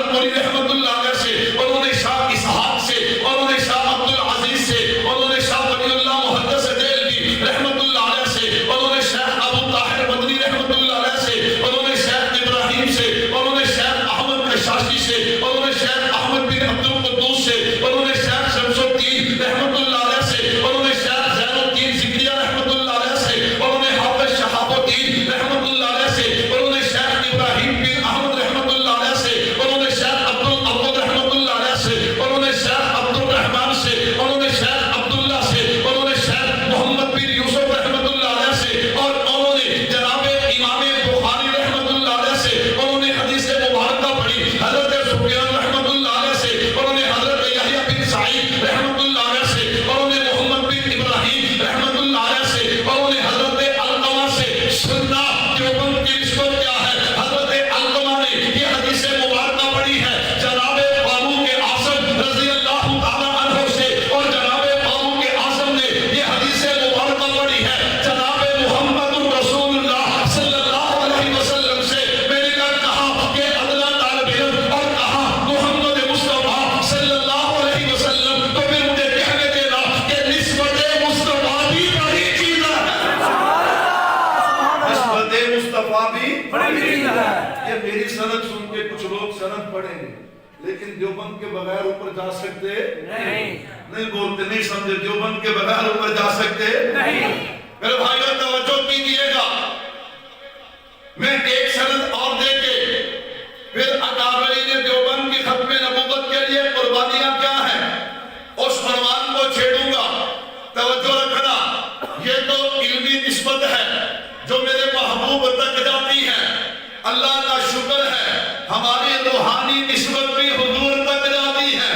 سے اور انہیں شیخ احمد بن عبد القدوس سے اور انہیں شیخ شمس الدین رحمت اللہ علیہ سے اور انہیں شیخ زین الدین ذکریہ رحمت اللہ علیہ سے اور انہیں حافظ شہاب الدین رحمت اللہ علیہ سے اور انہیں شیخ ابراہیم بن احمد رحمت اللہ علیہ سے اور انہیں شیخ عبد الاول رحمت اللہ علیہ سے اور انہیں شیخ عبد الرحمن سے اور انہیں شیخ عبداللہ سے اور انہیں شیخ محمد بن یوسف رحمت اللہ علیہ سے اور انہوں نے جناب امام بخاری رحمت اللہ علیہ سے اور انہیں حدیث مبارکہ پڑھی حضرت سفیان رحمت اللہ علیہ سے اور انہیں حضرت یحییٰ بن سعید رحمت اللہ علیہ سے اور انہیں محمد بن ابراہیم رحمت اللہ علیہ سے اور انہیں حضرت علقمہ سے سننا دیوبند کی نسبت کیا ہے حضرت علقمہ نے یہ حدیث مبارکہ پڑھی ہے جناب فاروق اعظم رضی اللہ تعالیٰ عنہ سے اور جناب فاروق اعظم نے یہ حدیث مبارکہ پڑھی ہے جناب محمد رسول اللہ صلی اللہ علیہ وسلم سے میں نے کہا کہ ادنا طالب علم اور کہا محمد مصطفیٰ صلی اللہ علیہ وسلم تو پھر مجھے کہنے دینا کہ نسبت مصطفیٰ بھی بڑی چیز ہے نسبت مصطفیٰ بھی بڑی چیز ہے۔ یہ میری سند سن کے کچھ لوگ سند پڑھیں گے لیکن دیوبند کے بغیر اوپر جا سکتے نہیں بولتے نہیں سمجھے دیوبند کے بغیر اوپر جا سکتے نہیں۔ میرے بھائیوں توجہ کیجیے گا میں ایک سند اور دے کے پھر اکابرین دیوبند کی ختم نبوت کے لیے قربانیاں کیا ہیں اس عنوان کو چھیڑوں گا توجہ رکھنا یہ تو علمی نسبت ہے جو میرے محبوب تک جاتی ہے اللہ کا شکر ہے ہماری روحانی نسبت بھی حضور تک جاتی ہے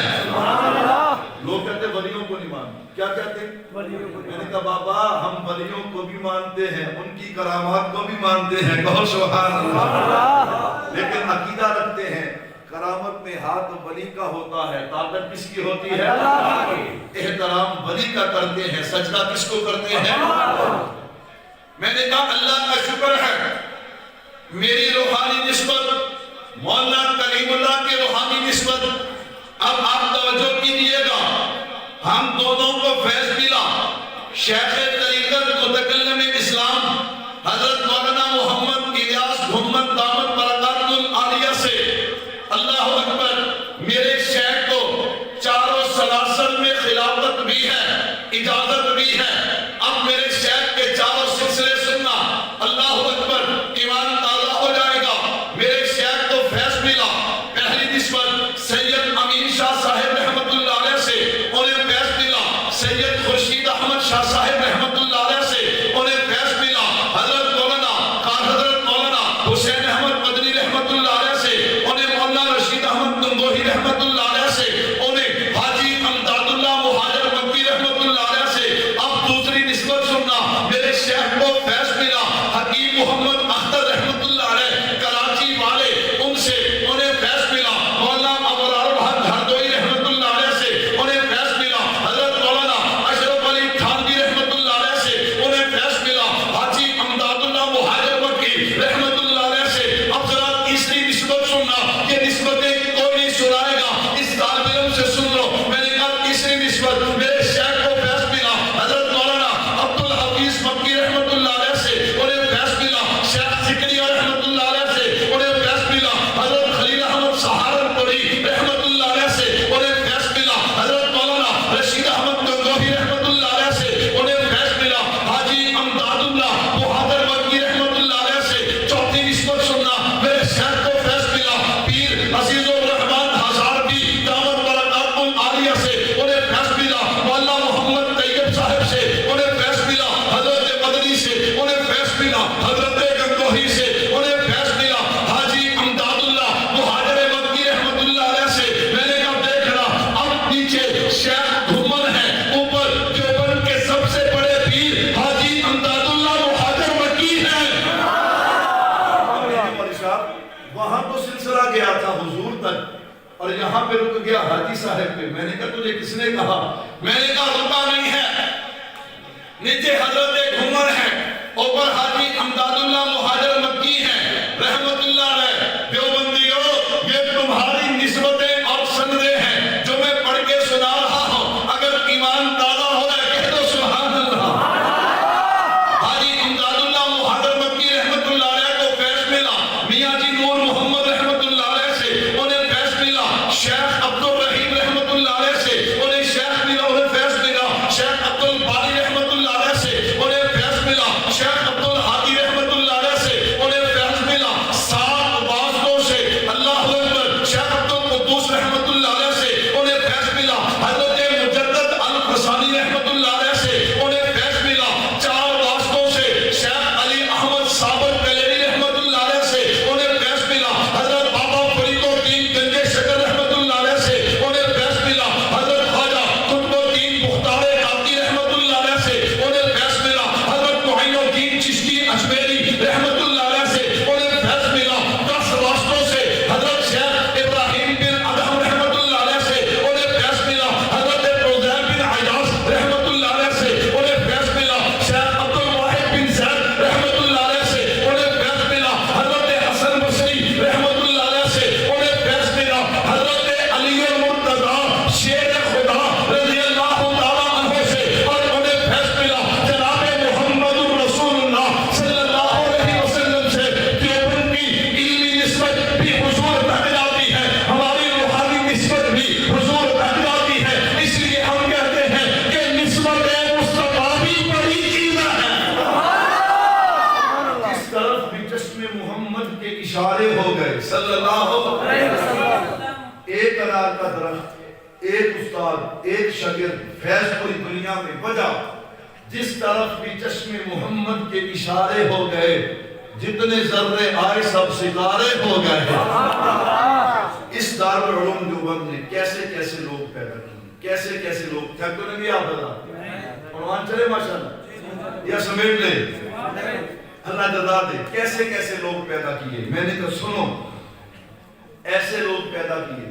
لوگ کہتے ہیں ولیوں کو نہیں مانتے کیا کہتے ہیں میں نے کہا بابا ہم ولیوں کو بھی مانتے ہیں ان کی کرامات کو بھی مانتے ہیں کہو سبحان اللہ لیکن عقیدہ رکھتے ہیں کرامت میں ہاتھ ولی کا ہوتا ہے طاقت کس کی ہوتی ہے احترام ولی کا کرتے ہیں سجدہ کس کو کرتے ہیں میں نے کہا اللہ کا شکر ہے میری روحانی نسبت مولانا کلیم اللہ کی روحانی نسبت اب آپ توجہ کیجیے گا ہم دونوں کو فیض ملا شیخ طریقت متکلم اسلام حضرت مولانا محمد الیاس محمد دامت برکات العالیہ سے اللہ اکبر میرے شیخ کو چاروں سلاسل میں خلافت بھی ہے اجازت بھی ہے اب میرے شیخ کے چاروں سلسلے سننا اللہ اکبر ایمان تازہ ہو جائے گا میرے شیخ کو فیض ملا پہلی نسبت سید امین شاہ صاحب رحمت اللہ علیہ سے انہیں فیض ملا سید خورشید احمد شاہ صاحب رحمت اللہ علیہ سے انہیں فیض ملا حضرت مولانا حسین احمد مدنی رحمت اللہ علیہ سے انہیں مولانا رشید احمد گنگوہی رحمت اللہ علیہ سے انہیں حاجی امداد اللہ مہاجر مکی رحمت اللہ علیہ سے اب دوسری نسبت سننا میرے شیخ کو فیض ملا حکیم محمد اختر رحمت اللہ علیہ کراچی والے ان سے انہیں فیض ملا مولانا ابرار بہت ہردوئی رحمت اللہ علیہ سے انہیں فیض ملا حضرت مولانا اشرف علی تھانوی رحمت اللہ علیہ سے انہیں فیض ملا حاجی امداد اللہ مہاجر مکی رحمت اللہ علیہ سے اب ذرا تیسری نسبت سننا یہ نسبتیں کوئی نہیں سنائے گا اس طالب علم سے سن لو میں نے کہا تیسری نسبت میرے شیخ کو فیض ملا حضرت مولانا عبد الحفیظ مکی رحمت اللہ علیہ سے انہیں فیض ملا شیخ ذکریہ رحمت اللہ علیہ سے انہیں فیض ملا حضرت خلیل احمد سہارنپوری رحمت اللہ علیہ سے انہیں فیض ملا حضرت مولانا رشید احمد گنگوہی رحمت اللہ علیہ سے انہیں فیض ملا حاجی امداد اللہ مہاجر مکی رحمت اللہ علیہ سے چوتھی نسبت سننا میرے شیخ کو فیض ملا پیر عزیز الرحمن ہزاروی دامت برکات العالیہ سے انہیں فیض ملا مولانا محمد طیب صاحب سے انہیں فیض ملا حضرت مدنی سے انہیں فیض ملا حضرت گنگوہی سے انہیں فیض ملا حاجی امداد اللہ مہاجر مکی رحمت اللہ علیہ سے میں نے کہا دیکھنا اب نیچے شیخ گھومن ہے اوپر دیوبند کے سب سے بڑے پیر حاجی امداد اللہ مہاجر مکی ہے وہاں تو سلسلہ گیا تھا حضور تک اور یہاں پہ رک گیا حاجی صاحب پہ میں نے کہا تجھے کس نے کہا میں نے کہا رکا نہیں ہے نیچے حضرت گھومر ہے اوپر حاجی امداد اللہ مہاجر مکی ہے رحمت اللہ علیہ دیوبندیوں یہ تمہاری نسبتیں اور سندیں ہیں جو میں پڑھ کے سنا رہا ہوں اگر ایمان تازہ ہو رہا ہے کہہ دو سبحان اللہ حاجی امداد اللہ مہاجر مکی رحمت اللہ علیہ کو فیض ملا میاں جی نور محمد رحمت اللہ علیہ سے انہیں فیض ملا شیخ عبد القدوس رحمت اللہ علیہ سے انہیں فیض ملا، حضرت مجدد القسانی رحمت اللہ علیہ سے انہیں فیض ملا، 4 واسطوں سے شیخ علی احمد صابر کلیری رحمت اللہ علیہ سے انہیں فیض ملا، حضرت بابا فرید الدین گنج شکر رحمت اللہ علیہ سے انہیں فیض ملا، حضرت خواجہ قطب الدین مختار کاکی رحمت اللہ علیہ سے انہیں فیض ملا، حضرت معین الدین چشتی اجمیری رحمت اللہ علیہ سے انہیں فیض ملا، 10 واسطوں سے حضرت شیخ ابراہیم بن ادہم رحمت اللہ علیہ سے انہیں فیض ملا، حضرت فضیل بن عیاض رحمت اللہ علیہ سے انہیں فیض ملا، شیخ عبد الواحد بن زید رحمت اللہ علیہ سے انہیں فیض ملا، حضرت حسن بصری رحمت اللہ علیہ سے انہیں فیض ملا، حضرت علی المرتضی شیر خدا رضی اللہ تعالیٰ عنہ سے اور انہیں فیض ملا، جناب محمد رسول اللہ صلی اللہ علیہ وسلم سے دیوبند کی علمی نسبت بھی حضور تک جاتی ہے، ہماری روحانی نسبت بھی حضور تک جاتی ہے، اس لیے ہم کہتے ہیں کہ نسبت مصطفیٰ بھی بڑی چیز ہے۔ اس طرف بھی چشم محمد کے اشارے ہو گئے صلی اللہ علیہ وسلم۔ ایک انار کا درخت، ایک استاد، ایک شاگرد، فیض پوری دنیا میں بجا، جس طرف بھی چشم محمد کے اشارے ہو گئے، جتنے ذرے آئے سب ستارے ہو گئے۔ اس دارالعلوم دیوبند نے کیسے کیسے لوگ پیدا کیے، کیسے کیسے لوگ تھے تو نہیں آپ بتا عنوان چلے ماشاءاللہ یا سمیٹ لے، اللہ جزا دے، کیسے کیسے لوگ پیدا کیے۔ میں نے کہا سنو، ایسے لوگ پیدا کیے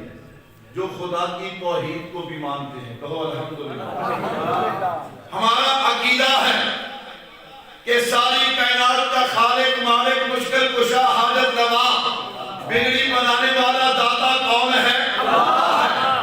جو خدا کی توحید کو بھی مانتے ہیں، کہو الحمدللہ۔ ہمارا عقیدہ ہے کہ ساری کائنات کا خالق، مالک، مشکل کشا، حاجت روا، بگڑی بنانے والا داتا کون ہے؟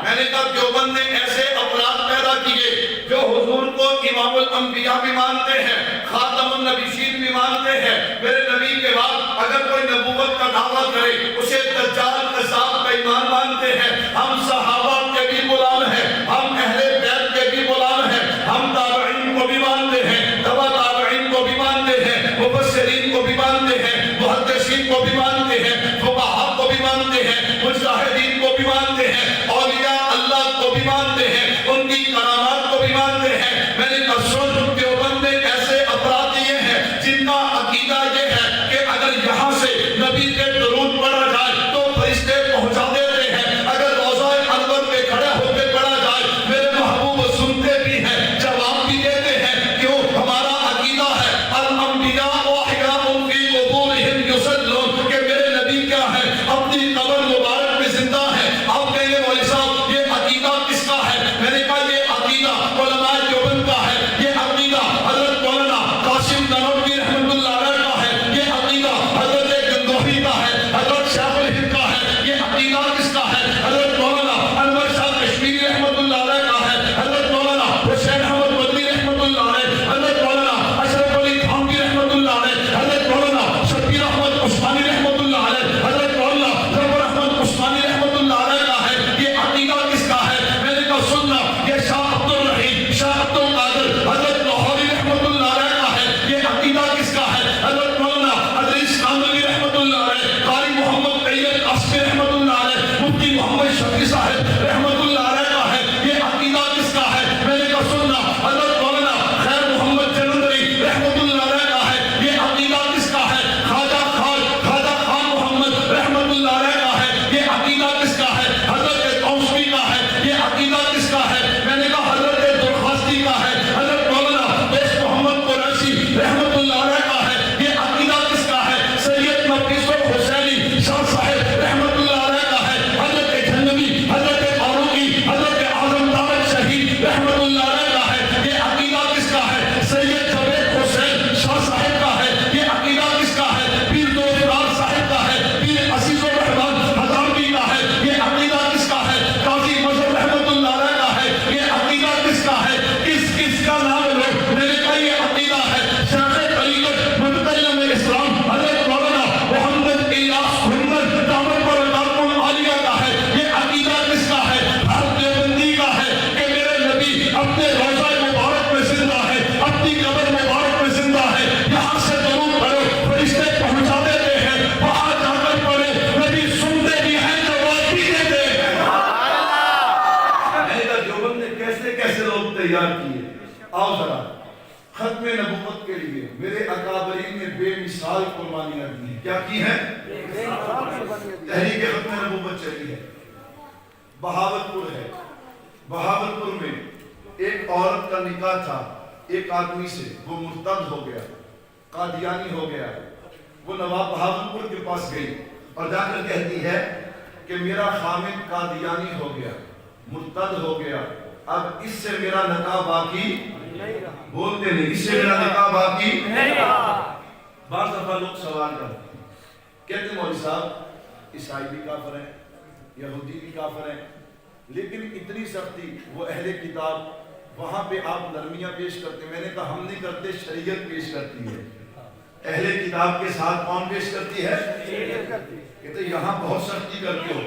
میں نے کہا دیوبند نے ایسے افراد پیدا کیے جو حضور کو امام الانبیاء بھی مانتے ہیں، خاتم النبیین بھی مانتے ہیں، میرے نبی کے بعد اگر کوئی نبوت کا دعویٰ کرے اسے دجال کذاب کا ایمان مانتے ہیں۔ ہم صحابہ کے بھی غلام ہیں، ہم اہل بیت کے بھی غلام ہیں، ہم تابعین کو بھی مانتے ہیں، تبع تابعین کو بھی مانتے ہیں، مفسرین کو بھی مانتے ہیں، محدثین کو بھی مانتے ہیں، فقہاء کو بھی مانتے ہیں، مجتہدین کو بھی مانتے ہیں، اولیاء اللہ کو بھی مانتے ہیں، ان کی کرامات کو بھی مانتے ہیں۔ میں نے کہا سن، دیوبند نے ایسے افراد دیے ہیں جن کا عقیدہ یہ ہے کہ اگر یہاں سے نبی کے درود پڑھا جائے تو فرشتے پہنچا دیتے ہیں، اگر روضہ انور تیار کی ہے. آؤ ذرا ختم نبوت کے لیے میرے اکابرین نے بے مثال قربانیاں دی ہیں. کیا کی ہیں؟ تحریک ختم نبوت چلی ہے. بہاولپور ہے. بہاولپور میں ایک عورت کا نکاح تھا ایک آدمی سے. وہ مرتد ہو گیا, قادیانی ہو گیا. وہ نواب بہاولپور کے پاس گئی اور جا کر کہتی ہے کہ میرا خامد قادیانی ہو گیا, مرتد ہو گیا, اب اس سے میرا نکاح باقی بولتے نہیں, اس سے میرا نکاح باقی نہیں. بعض دفعہ لوگ سوال کرتے ہیں, کہتے ہیں مولوی صاحب عیسائی بھی کافر ہیں, یہودی بھی کافر ہیں, لیکن اتنی سختی, وہ اہل کتاب وہاں پہ آپ نرمیاں پیش کرتے ہیں. میں نے کہا ہم نہیں کرتے, شریعت پیش کرتی ہے. اہل کتاب کے ساتھ کون پیش کرتی ہے؟ کہتے یہاں بہت سختی کرتے ہو.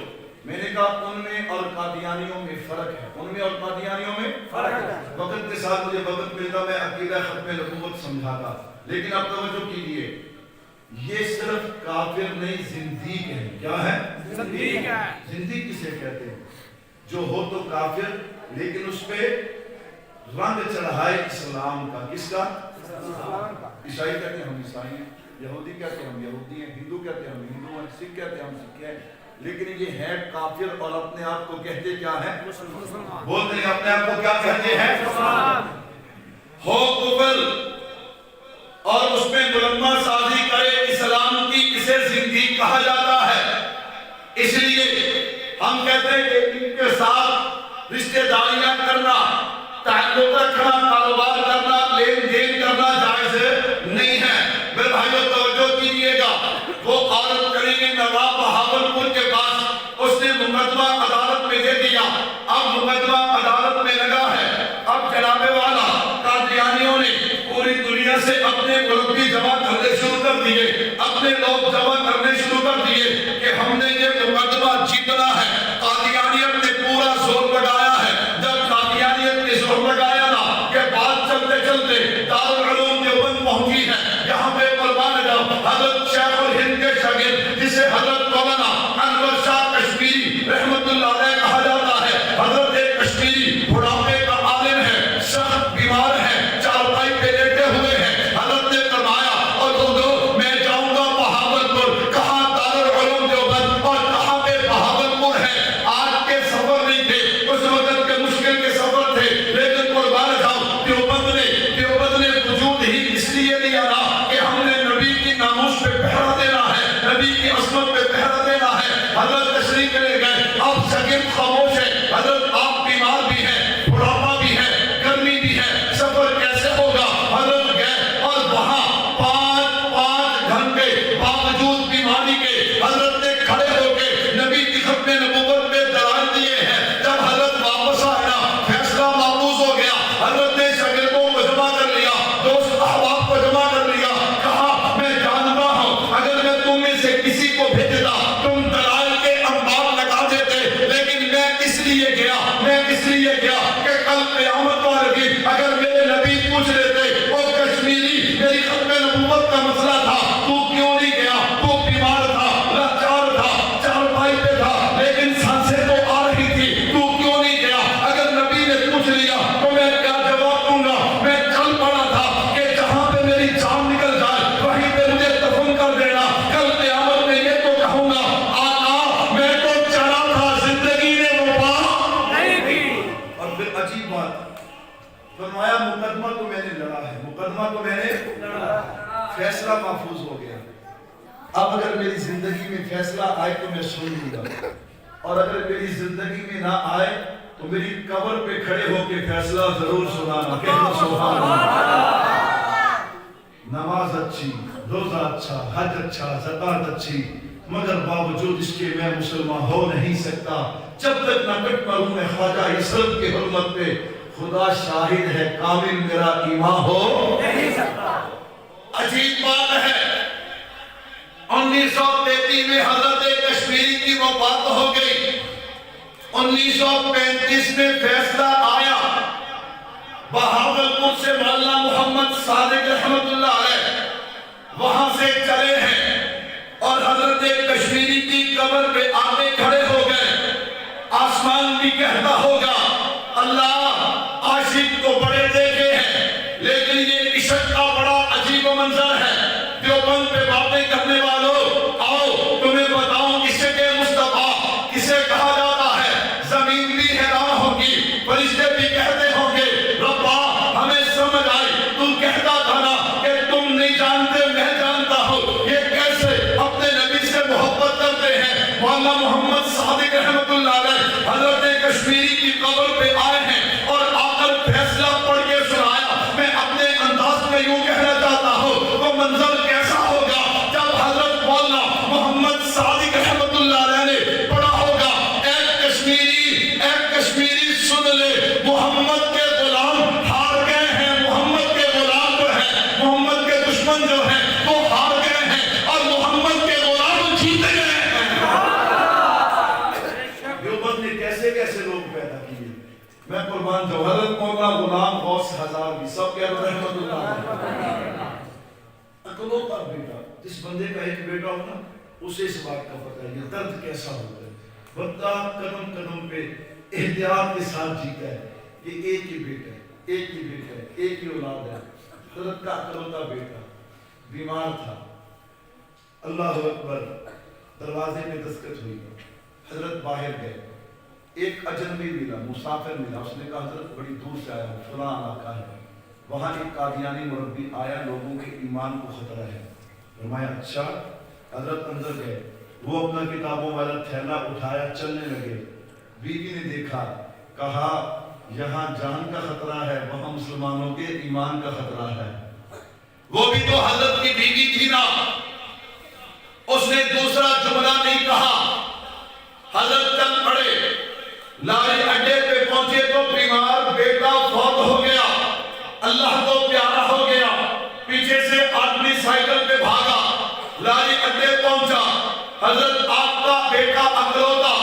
میں نے کہا ان میں اور قادیانیوں میں فرق ہے, ان میں اور قادیانیوں میں فرق ہے. وقت کے ساتھ مجھے وقت ملتا میں عقیدہ ختم نبوت سمجھاتا, لیکن اب توجہ کیجیے, یہ صرف کافر نہیں زندیق ہے. کیا ہے؟ زندیق ہے. زندیق کسے کہتے ہیں؟ جو ہو تو کافر لیکن اس پہ رنگ چڑھائے اسلام کا. کس کا؟ عیسائی کہتے ہیں ہم عیسائی ہیں, یہودی کہتے ہیں ہم یہودی ہیں, ہندو کہتے ہیں ہم ہندو ہیں, سکھ کہتے ہیں ہم سکھ ہیں, لیکن یہ ہے کافر اور اپنے آپ کو کہتے کیا ہے؟ بولتے ہیں اپنے آپ کو کیا کہتے ہیں؟ ہو کفر اور اس میں ملمہ سازی کرے اسلام کی, اسے زندگی کہا جاتا ہے. اس لیے ہم کہتے ہیں کہ ان کے ساتھ رشتہ داریاں کرنا, تعلق رکھنا, کاروبار کرنا, لین دین کرنا جائز نہیں ہے. میرے بھائیوں توجہ کیجیے گا, وہ عورت کریں گے نواب بہاولپور کے پاس, اس نے مقدمہ عدالت میں دے دیا. اب مقدمہ عدالت میں لگا ہے. اب جناب والا قادیانیوں نے پوری دنیا سے اپنے مربی جمع کرنے شروع کر دیے, اپنے لوگ جمع کرنے شروع کر دیے کہ ہم نے یہ مقدمہ جیتنا ہے. قادیانیت نے پورا زور لگایا ہے. جب قادیانیت نے زور لگایا نا کہ بات چلتے چلتے دارالعلوم دیوبند پہنچی ہے, یہاں پہ قربان جاؤ حضرت شیخ الہند کے شاگرد جسے حضرت مولانا انور شاہ کشمیری رحمت اللہ علیہ کہا جاتا ہے, حضرت کشمیری بڑھاپے کا عالم ہے, سخت بیمار ہے, چارپائی پہ لیٹے ہوئے ہیں. حضرت نے فرمایا اور لوگوں میں جاؤں گا بہاولپور, کہاں دارالعلوم دیوبند اور کہاں پہ بہاولپور ہے. آج کے سفر نہیں تھے, اس وقت کے مشکل کے سفر تھے, لیکن قربان جاؤ دیوبند نے وجود ہی اس لیے لیا نا کہ ہم نے نبی کی ناموس پہ پہرا دینا ہے, نبی کی عصمت پہ پہرا دینا ہے. حضرت تشریف لے گئے. آپ شاگرد خاموش ہے, حضرت آپ بیمار بھی ہیں, بڑھاپا بھی ہے, گرمی بھی ہے, سفر کیسے ہوگا. حضرت گئے اور وہاں 5 گھنٹے باوجود بیماری کے حضرت نے کھڑے ہو کے نبی کی ختم نبوت پہ دلائل دیے ہیں. جب حضرت واپس آیا, فیصلہ محفوظ ہو گیا. حضرت نے شاگردوں کو جمع کر لیا, دوست احباب کو جمع کر لیا, کہا میں جانتا ہوں اگر میں تم میں سے کسی کو بھیجتا تم دلائل کے انبار لگا دیتے, لیکن میں اس لیے گیا کہ کل قیامت والے دن اگر میرے نبی پوچھ لیتے اور کشمیری میری ختم نبوت کا مسئلہ تھا, تو کیوں نہیں گیا, تو بیمار تھا, لاچار تھا, چارپائی پہ تھا, لیکن سانسیں تو آ رہی تھی, تو کیوں نہیں گیا. اگر نبی نے پوچھ لیا تو میں کیا جواب دوں گا. میں کل پڑھا تھا کہ جہاں پہ میری جان نکل جائے وہیں پہ مجھے دفن کر دینا. کل قیامت میں یہ تو کہوں گا آقا میں تو چلا تھا, زندگی نے وفا نہیں کی. اور پھر عجیب بات فرمایا مقدمہ تو میں نے لڑا ہے, مقدمہ تو میں نے لڑا, فیصلہ محفوظ ہو گیا. اب اگر میری زندگی میں فیصلہ آئے تو میں سن لوں گا, اور اگر میری زندگی میں نہ آئے تو میری قبر پہ کھڑے ہو کے فیصلہ ضرور سنانا. کہنا سبحان اللہ. نماز اچھی, روزہ اچھا, حج اچھا, زکات اچھی, مگر باوجود اس کے میں مسلمان ہو نہیں سکتا جب تک نہ کٹ مروں میں خواجہ اسلام کی حرمت پہ. خدا شاہد ہے کامل میرا ایمان ہو نہیں سکتا. عجیب بات ہے, 1933 میں حضرت کشمیری کی وفات ہو گئی. 1935 میں فیصلہ آیا, بہاولپور سے مولانا محمد صادق رحمت اللہ علیہ وہاں سے چلے ہیں اور حضرت کشمیری کی قبر پہ آگے کھڑے ہو گئے. آسمان بھی کہتا ہوگا اللہ عاشق کو رحمت اللہ علیہ حضرت کشمیری کی قبر پہ آئے ہیں اور آ کر فیصلہ پڑھ کے سنایا. میں اپنے انداز میں یوں کہنا چاہتا ہوں وہ منظر کیسا ہوگا جب حضرت مولانا محمد صادق رحمت اللہ علیہ نے پڑھا ہوگا اے کشمیری سن لے محمد کے غلام ہار گئے ہیں, محمد کے غلام جو ہیں, محمد کے دشمن جو ہیں وہ ہار گئے ہیں اور محمد کے غلام جیتے گئے ہیں. دیوبند نے کیسے کیسے لوگ پیدا کیے, میں قربان جاؤں. حضرت مولانا غلام غوث ہزاروی سب کہہ رہے رحمت اللہ علیہ, اکلوتا بیٹا. جس بندے کا ایک بیٹا ہو نا اسے اس بات کا پتہ ہے یہ درد کیسا ہوتا ہے. بندہ قدم قدم پہ احتیاط کے ساتھ جیتا ہے. یہ ایک ہی بیٹا ہے, ایک ہی بیٹا ہے, ایک ہی اولاد ہے. حضرت کا اکلوتا بیٹا بیمار تھا. اللہ اکبر, دروازے میں دستک ہوئی, حضرت باہر گئے. ایک اجنبی ملا, مسافر ملا. اس نے کہا حضرت بڑی دور سے آیا ہوں, فلاں علاقہ ہے. وہاں ایک قادیانی مربی آیا, لوگوں کے ایمان کو خطرہ ہے. فرمایا اچھا. حضرت اندر گئے, وہ اپنا کتابوں والا تھیلا اٹھایا, چلنے لگے. بیوی نے دیکھا, کہا یہاں جان کا خطرہ ہے, وہاں مسلمانوں کے ایمان کا خطرہ ہے. وہ بھی تو حضرت کی بیوی تھی نا, اس نے دوسرا جملہ نہیں کہا. حضرت چل پڑے, لاری اڈے پہ پہنچے تو بیمار بیٹا فوت ہو گیا, اللہ کو پیارا ہو گیا. پیچھے سے آدمی سائیکل پہ بھاگا, لاری اڈے پہنچا. حضرت آپ کا بیٹا اکلوتا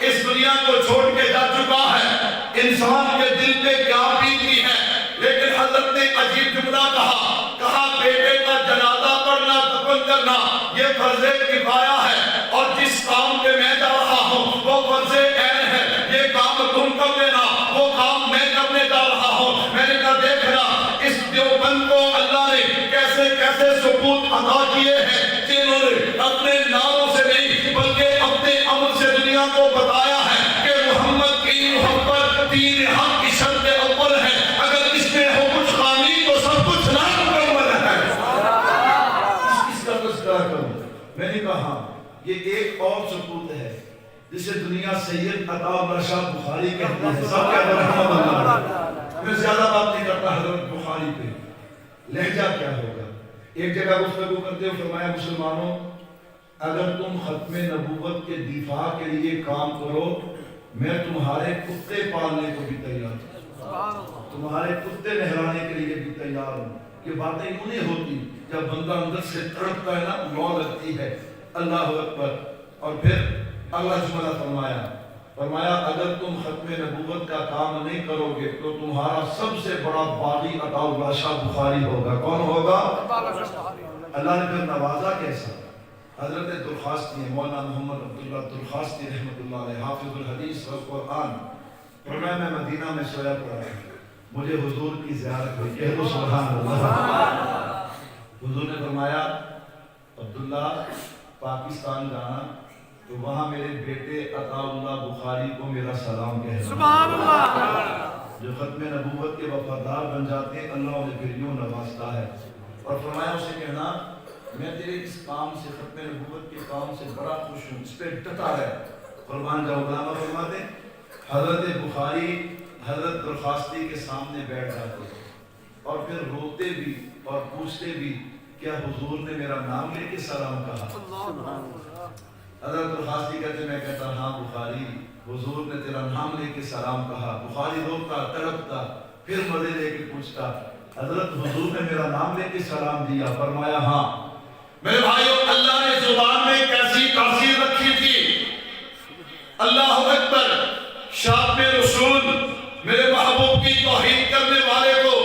اس دنیا کو چھوڑ کے جا چکا ہے. انسان کے دل پہ کیا بیتی ہے, لیکن حضرت نے عجیب جملہ کہا بیٹے کا جنازہ پڑھنا, دفن کرنا یہ فرض کفایہ ہے, اور جس کام پہ میں جا رہا ہوں وہ فرض عین ہے. یہ کام تم کر لینا, وہ کام میں کرنے جا رہا ہوں. میں نے کہا دیکھنا اس دیوبند کو اللہ نے کیسے کیسے ثبوت عطا کیے ہیں, جنہوں نے اپنے ناموں سے نہیں بلکہ اپنے عمل سے دنیا کو بتایا ہے کہ محمد کی محبت دین حق کی شرط اول ہے. اگر اس میں ہو کچھ خامی تو سب کچھ نامکمل ہے. اس کا تذکرہ کروں. میں نے کہا یہ ایک اور ثبوت ہے جسے دنیا سید عطا اللہ شاہ بخاری کہتے ہیں. سب کہتے ہیں رحمت اللہ. میں زیادہ بات نہیں کرتا حضرت بخاری پہ. لہجہ کیا ہوگا, ایک جگہ گفتگو کرتے ہوئے فرمایا مسلمانوں اگر تم ختم نبوت کے دفاع کے لیے کام کرو میں تمہارے کتے پالنے کو بھی تیار ہوں, تمہارے کتے نہلانے کے لیے بھی تیار ہوں. یہ باتیں یوں نہیں ہوتی, جب بندہ اندر سے تڑپتا ہے نا لو لگتی ہے. اللہ اکبر. اور پھر اللہ جملہ فرمایا اگر تم ختم نبوت کا کام نہیں کرو گے تو تمہارا سب سے بڑا باغی عطا اللہ شاہ بخاری ہوگا. کون ہوگا؟ اللہ نے پھر نوازا کیسا. حضرت درخواستی مولانا محمد عبداللہ درخواستی رحمت اللہ علیہ, حافظ الحدیث والقرآن. فرمایا میں مدینہ میں سویا پڑا, مجھے حضور کی زیارت ہوئی. کہہ دو سبحان اللہ. حضور نے فرمایا عبداللہ پاکستان جانا تو وہاں میرے بیٹے عطا اللہ بخاری کو میرا سلام کہہ رہا. سبحان اللہ. جو ختم نبوت کے وفادار بن جاتے ہیں اللہ انہیں پھر یوں نوازتا ہے. اور فرمایا اسے کہنا میں تیرے اس کام سے, ختم نبوت کے کام سے بڑا خوش ہوں, اس پہ ڈٹا ہے. قربان جاؤ. علامہ فرماتے حضرت بخاری حضرت درخواستی کے سامنے بیٹھ جاتے اور پھر روتے بھی اور پوچھتے بھی کیا حضور نے میرا نام لے کے سلام کہا. حضرت درخواستی کہتے میں کہتا ہاں بخاری حضور نے تیرا نام لے کے سلام کہا. بخاری روتا تڑپتا پھر مزے لے کے پوچھتا حضرت حضور نے میرا نام لے کے سلام دیا. فرمایا ہاں. میرے بھائیو اللہ نے زبان میں کیسی تاثیر رکھی تھی. اللہ اکبر. شاپ رسول میرے محبوب کی توحید کرنے والے کو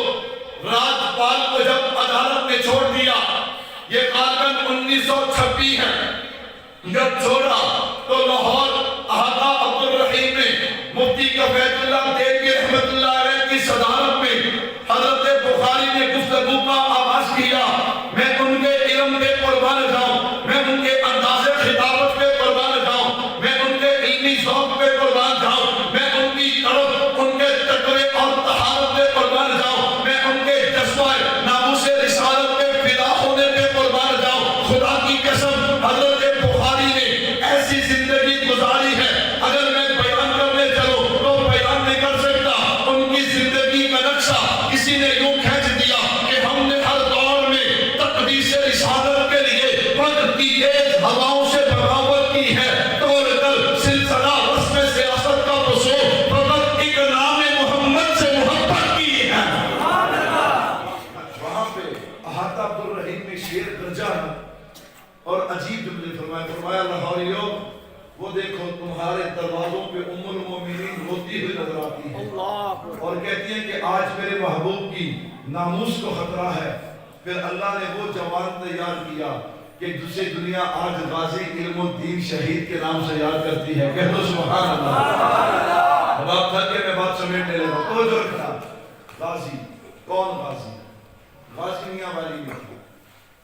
راجپال کو جب عدالت میں چھوڑ دیا, یہ غالباً 1926 ہے, جب چھوڑا تو لاہور احاطہ عبدالرحیم میں مفتی کفیت اللہ دیوی رحمت اللہ علیہ کی صدارت میں حضرت بخاری نے گفتگو کا آغاز کیا. میں ان کے علم پہ قربان جاؤں, میں ان کے انداز خطابت پہ قربان جاؤں, میں ان کے علمی ذوق پہ قربان جاؤں, میں ان کی طرف ان کے تقوی اور طہارت پہ قربان جاؤں, میں ان کے جذبہ ناموس رسالت پہ فدا ہونے پہ قربان جاؤں. خدا کی قسم حضرت بخاری نے ایسی زندگی گزاری ہے, اگر آتی ہیں اور کہتی ہیں کہ آج میرے محبوب کی ناموس کو خطرہ ہے، پھر اللہ نے وہ جوان تیار کیا کہ جسے دنیا آج غازی علم الدین شہید کے نام سے یاد کرتی ہے. کہہ دو سبحان اللہ. اب آپ تھک کے میں بات سمیٹنے لگا. تو جو رکھنا غازی کون؟ غازی میاں والی میں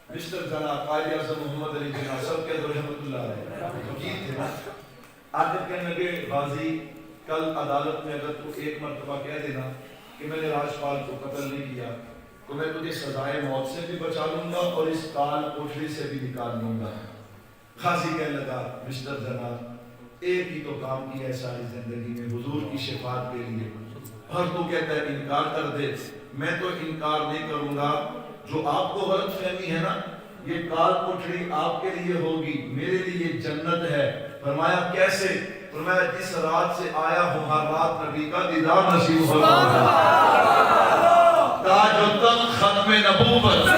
مسٹر جناح قائد اعظم محمد علی جناح سب کے رحمت اللہ علیہ وکیل تھے نا. آخر کہنے لگے غازی کل عدالت میں اگر تو ایک مرتبہ کہہ دینا کہ میں نے راجپال کو قتل نہیں کیا تو میں تجھے سزائے موت سے بھی بچا لوں گا اور اس کال کوٹری سے بھی نکال لوں گا. غازی کہنے لگا مسٹر جناح ایک ہی تو کام کیا ہے ساری زندگی میں حضور کی شفاعت کے لیے، اور تو کہتا ہے انکار کر دے. میں تو انکار نہیں کروں گا. جو آپ کو غلط فہمی ہے نا، یہ کال کوٹری آپ کے لیے ہوگی، میرے لیے جنت ہے. فرمایا کیسے؟ فرمایا جس رات سے آیا ہوں ہر رات نبی کا دیدار نصیب ہوگا. تاج و تخت ختم نبوت.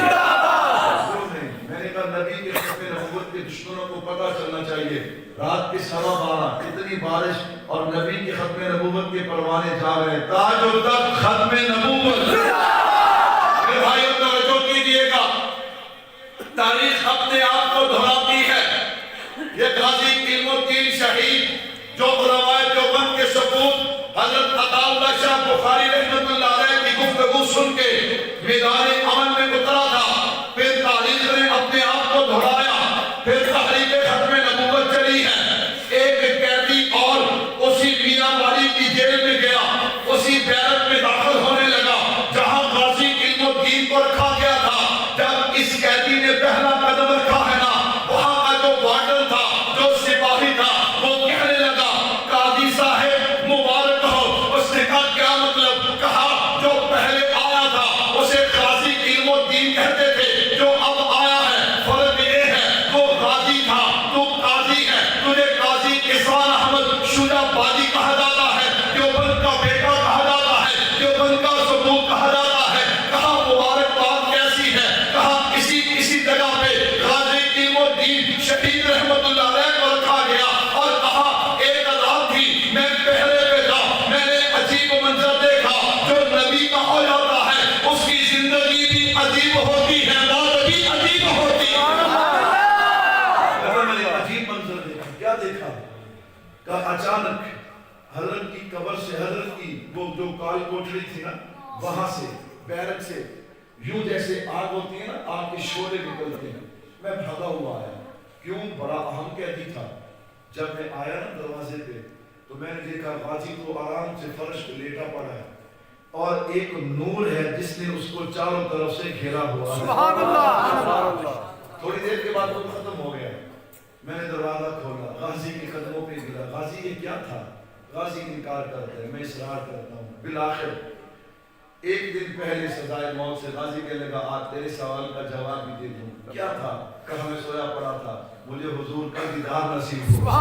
میں نے کہا نبی کے ختم نبوت کے دشمنوں کو پتہ چلنا چاہیے رات کے 12:15 اتنی بارش اور نبی کے ختم نبوت کے پروانے جا رہے ہیں. تاج و تخت ختم نبوت. میرے بھائیوں توجہ کیجئے گا، تاریخ اپنے آپ کو دہراتی ہے. یہ غازی علم الدین شہید جو علماء دیوبند کے سپوت حضرت عطا اللہ شاہ بخاری رحمۃ اللہ علیہ کی گفتگو سن کے میدان عمل میں اترا تھا. پھر تاریخ نے اپنے آپ کو دہرایا. پھر تحریک ختم نبوت چلی ہے. ایک قیدی اور اسی میاں والی کی جیل میں گیا، اسی بیرک میں داخل ہونے لگا جہاں غازی علم الدین کو رکھا گیا تھا. جب اس قیدی نے پہلا قدم رکھا ہے نا، وہاں کا جو وارڈن تھا، جو سپاہی تھا، وہ کہنے لگا قاضی صاحب مبارک ہو. اس نے کہا کیا مطلب؟ کہا جو پہلے آیا تھا اسے غازی علم الدین کہتے تھے، جو اب آیا ہے فرق یہ ہے وہ غازی تھا، تو قاضی ہے. تجھے قاضی احسان احمد شجاع بازی کہا جاتا ہے، دیوبند کا بیٹا کہا جاتا ہے، دیوبند کا ثبوت کہا جاتا ہے. کہا مبارکباد کیسی ہے؟ کہا کسی جگہ پہ غازی علم الدین شہید رحمت اللہ علیہ کو رکھا گیا اور کہا ایک رات تھی میں پہرے پہ تھا، میں نے عجیب منظر دیکھا. جو نبی کا ہو جاتا ہے اس کی زندگی بھی عجیب ہوتی ہے، موت بھی عجیب ہوتی ہے. میں نے عجیب منظر دیکھا. کیا دیکھا؟ کہ اچانک حضرت کی قبر سے، حضرت کی وہ جو کال کوٹری تھی نا، وہاں سے بیرک سے یوں جیسے آگ ہوتی ہے نا، آگ کے شعلے نکلتے ہیں. میں بھاگا ہوا آیا. کیوں؟ بڑا اہم قیدی تھا. جب میں آیا نا دروازے پہ تو میں نے دیکھا غازی کو آرام سے فرش پہ لیٹا پڑا ہے اور ایک نور ہے جس نے اس کو چاروں طرف سے گھیرا ہوا ہے. سبحان اللہ. تھوڑی دیر کے بعد وہ ختم ہو گیا. میں نے دروازہ کھولا، غازی کے قدموں پہ گرا. غازی یہ کیا تھا؟ غازی انکار کرتا ہے، میں اصرار کرتا ہوں. بالآخر ایک دن پہلے سزائے موت سے غازی کہنے لگا آج تیرے سوال کا جواب بھی دے دوں. کیا تھا؟ کہا میں سویا پڑا تھا، مجھے حضور کا دیدار نصیب ہوا.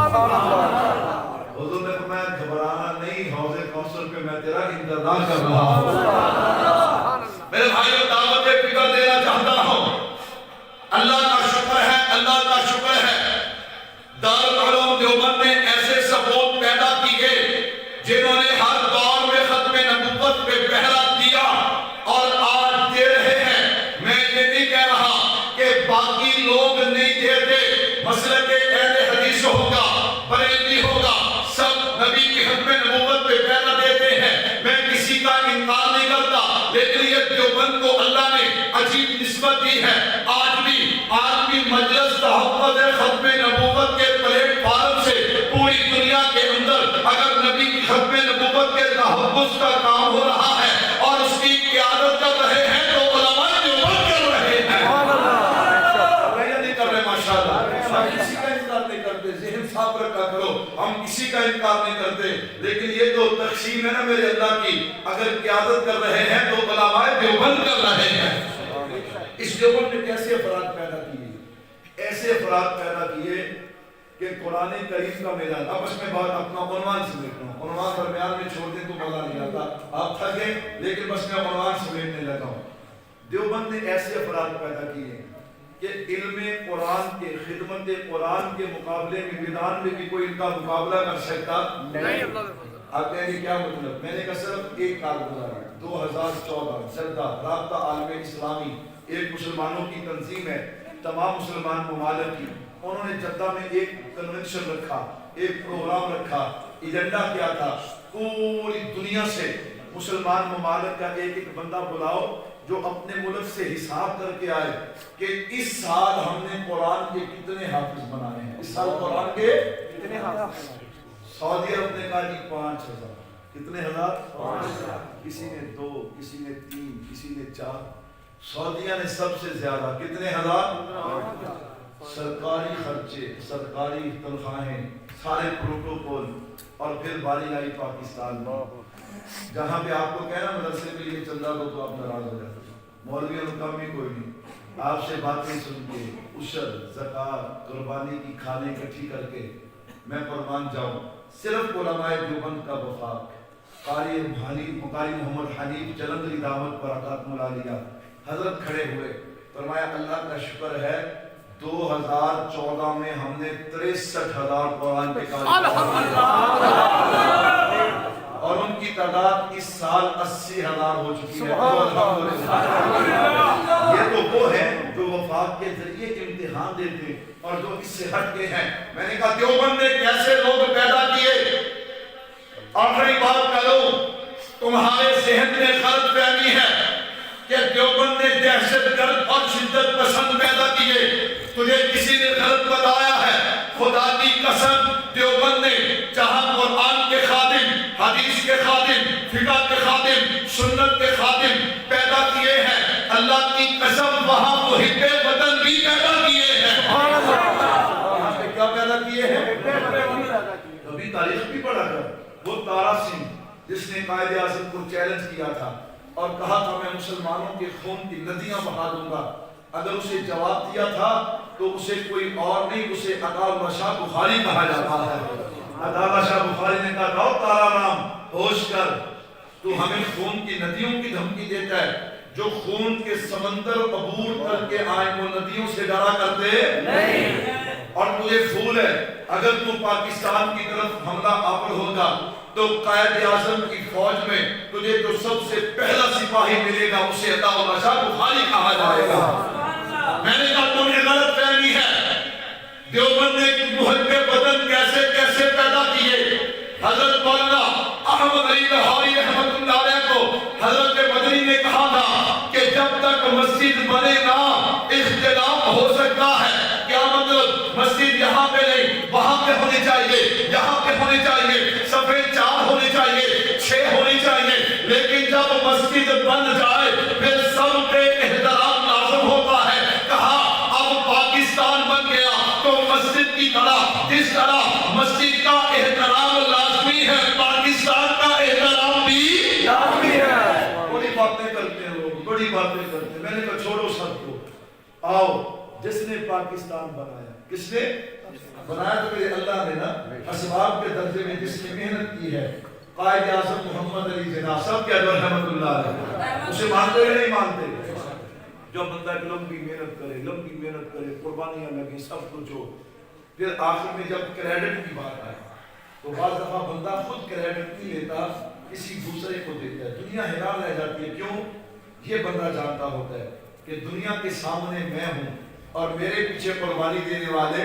حضور نے فرمایا گھبرانا نہیں، حوض کوثر پہ میں تیرا انتظار کر رہا ہوں. میرے بھائیوں دعوت فکر دینا چاہتا ہوں. اللہ کا شکر ہے، اللہ کا شکر ہے دارالعلوم دیوبند نے ایسے ثبوت پیدا کیے جنہوں نے ہر دور میں ختم نبوت پہ پہرا دیا اور آج دے رہے ہیں. میں یہ نہیں کہہ رہا کہ باقی لوگ نہیں دیتے. مسلک اہل حدیث ہوگا، بریلوی ہوگا، سب نبی کی ختم نبوت پہ پہرا دیتے ہیں. میں کسی کا انکار نہیں کرتا، لیکن یہ دیوبند کو اللہ نے عجیب نسبت دی ہے. آج بھی مجلس تحفظ ختم نبوت کے پلیٹ فارم سے پوری دنیا کے اندر اگر نبی کی ختم نبوت کے تحفظ کا کام ہو رہا ہے اور اس کی قیادت کر رہے ہیں تو علماء دیوبند کر رہے ہیں. میں نہیں کر رہے ماشاءاللہ. ہم کسی کا انکار نہیں کرتے، ذہن صاف رکھا کرو. ہم کسی کا انکار نہیں کرتے، لیکن یہ تو تقسیم ہے نا میرے اللہ کی. اگر قیادت کر رہے ہیں تو علماء دیوبند کر رہے ہیں. اس دیوبند نے کیسے افراد پیدا کیے؟ ایسے افراد پیدا کیے کہ قرآن کریم کا میدان. اب اس میں بات اپنا عنوان سمیٹنا ہوں. عنوان درمیان میں چھوڑ دیں تو مزہ نہیں آتا. آپ تھکے لیکن بس میں عنوان سمیٹنے لگا ہوں. دیوبند نے ایسے افراد پیدا کیے کہ علم قرآن کے، خدمت قرآن کے مقابلے میں میدان میں بھی کوئی ان کا مقابلہ کر سکتا نہیں. آپ کہیں گے کیا مطلب؟ میں نے کہا صرف ایک کارگزاری 2014 جدہ رابطہ عالم اسلامی ایک مسلمانوں کی تنظیم ہے تمام مسلمان ممالک کی، انہوں نے جدہ میں ایک کنونشن رکھا، ایک پروگرام رکھا، ایجنڈا کیا تھا پوری دنیا سے مسلمان ممالک کا ایک ایک بندہ بلاؤ جو اپنے ملک سے حساب کر کے آئے کہ اس سال ہم نے قرآن کے کتنے حافظ بنائے ہیں، اس سال قرآن کے کتنے حافظ۔ سعودی عرب نے کہا جی 5000، کتنے ہزار؟ 5000، کسی نے 2، کسی نے 3، کسی نے 4، سعودیہ نے سب سے زیادہ کتنے ہزار؟ سرکاری خرچے، سرکاری تنخواہیں، سارے پروٹوکول، اور پھر باری آئی پاکستان میں جہاں پہ آپ کو کہنا مدرسے کے لیے چندہ دو تو آپ ناراض ہو جاتے ہیں، مولویوں نے کم ہی کوئی نہیں، آپ سے باتیں سن کے عشر زکات قربانی کی کھانے اکٹھی کر کے میں قربان جاؤں۔ صرف علماء دیوبند کا وفاق قاری محمد حنیف جلندری دعوت برکات ملالیہ حضرت کھڑے ہوئے، فرمایا اللہ کا شکر ہے 2014 میں ہم نے 63,000 قرآن کے اور ان کی تعداد اس سال 80,000 ہو چکی ہے۔ یہ تو وہ ہیں جو وفاق کے ذریعے امتحان دیتے اور جو اس سے ہٹ کے ہیں۔ میں نے کہا دیوبند نے کیسے لوگ پیدا کیے؟ آخری بات کروں، تمہارے ذہن میں غلط فہمی ہے کہ دیوبند نے دہشت گرد اور شدت پسند پیدا کیے، تجھے کسی نے غلط بتایا ہے۔ خدا کی قسم دیوبند نے جہاں قرآن کے خادم، حدیث کے خادم، فقہ کے خادم، سنت کے خادم پیدا کیے ہیں، اللہ کی قسم وہاں محب وطن بھی پیدا کیے ہیں۔ وہاں پہ کیا پیدا کیے ہیں؟ کبھی تاریخ بھی پڑھا کر، وہ تارا سنگھ جس نے قائد اعظم کو چیلنج کیا تھا اور کہا تھا میں مسلمانوں کے خون کی ندیاں بہا دوں گا، اگر اسے جواب دیا تھا تو اسے کوئی اور نہیں، اسے عطاء شاہ بخاری کہا جاتا ہے۔ عطاء شاہ بخاری نے کہا تھا تارا رام ہوش کر، تو ہمیں خون کی ندیوں کی دھمکی دیتا ہے، جو خون کے سمندر عبور کر کے آئے وہ ندیوں سے ڈرا کرتے نہیں، اور تجھے پھول ہے اگر تو پاکستان کی طرف حملہ آور ہوگا تو قائد اعظم کی فوج میں تجھے جو سب سے پہلا سپاہی ملے گا اسے عطاء شاہ بخاری کہا جائے گا۔ میں نے کہا تمہیں غلط فہمی ہے، دیوبند نے محب وطن کیسے کیسے پیدا کیے۔ حضرت مولانا احمد علی لاہوری رحمۃ اللہ علیہ کو حضرت مدنی نے کہا تھا کہ جب تک مسجد بنے گا اختلاف ہو سکتا ہے، کیا مطلب؟ مسجد یہاں پہ نہیں وہاں پہ ہونی چاہیے، یہاں پہ ہونی چاہیے، صفحے 4 ہونی چاہیے، 6 ہونی چاہیے، لیکن جب مسجد بن جائے پھر سب پہ احترام لازم ہوتا ہے۔ کہا اب پاکستان بن گیا تو مسجد کی طرح جس طرح مسجد کا احترام لازمی ہے پاکستان کا احترام بھی لازمی ہے۔ بڑی باتیں کرتے ہیں لوگ، بڑی باتیں کرتے ہیں۔ میں نے کہا چھوڑو سب کو، آؤ جس نے پاکستان بنایا، کس نے بنایا؟ تو میرے اللہ نے نا اسباب کے درجے میں جس نے محنت کی ہے، قائد اعظم محمد علی جناح سب کے ادھر رحمت اللہ علیہ، اسے مانتے یا نہیں مانتے؟ جو بندہ لمبی محنت کرے، لمبی محنت کرے، قربانیاں لگیں، سب کچھ ہو، پھر آخر میں جب کریڈٹ کی بات آئے تو بعض دفعہ بندہ خود کریڈٹ نہیں لیتا، کسی دوسرے کو دیتا ہے، دنیا حیران رہ جاتی ہے۔ کیوں؟ یہ بندہ جانتا ہوتا ہے کہ دنیا کے سامنے میں ہوں اور میرے پیچھے قربانی دینے والے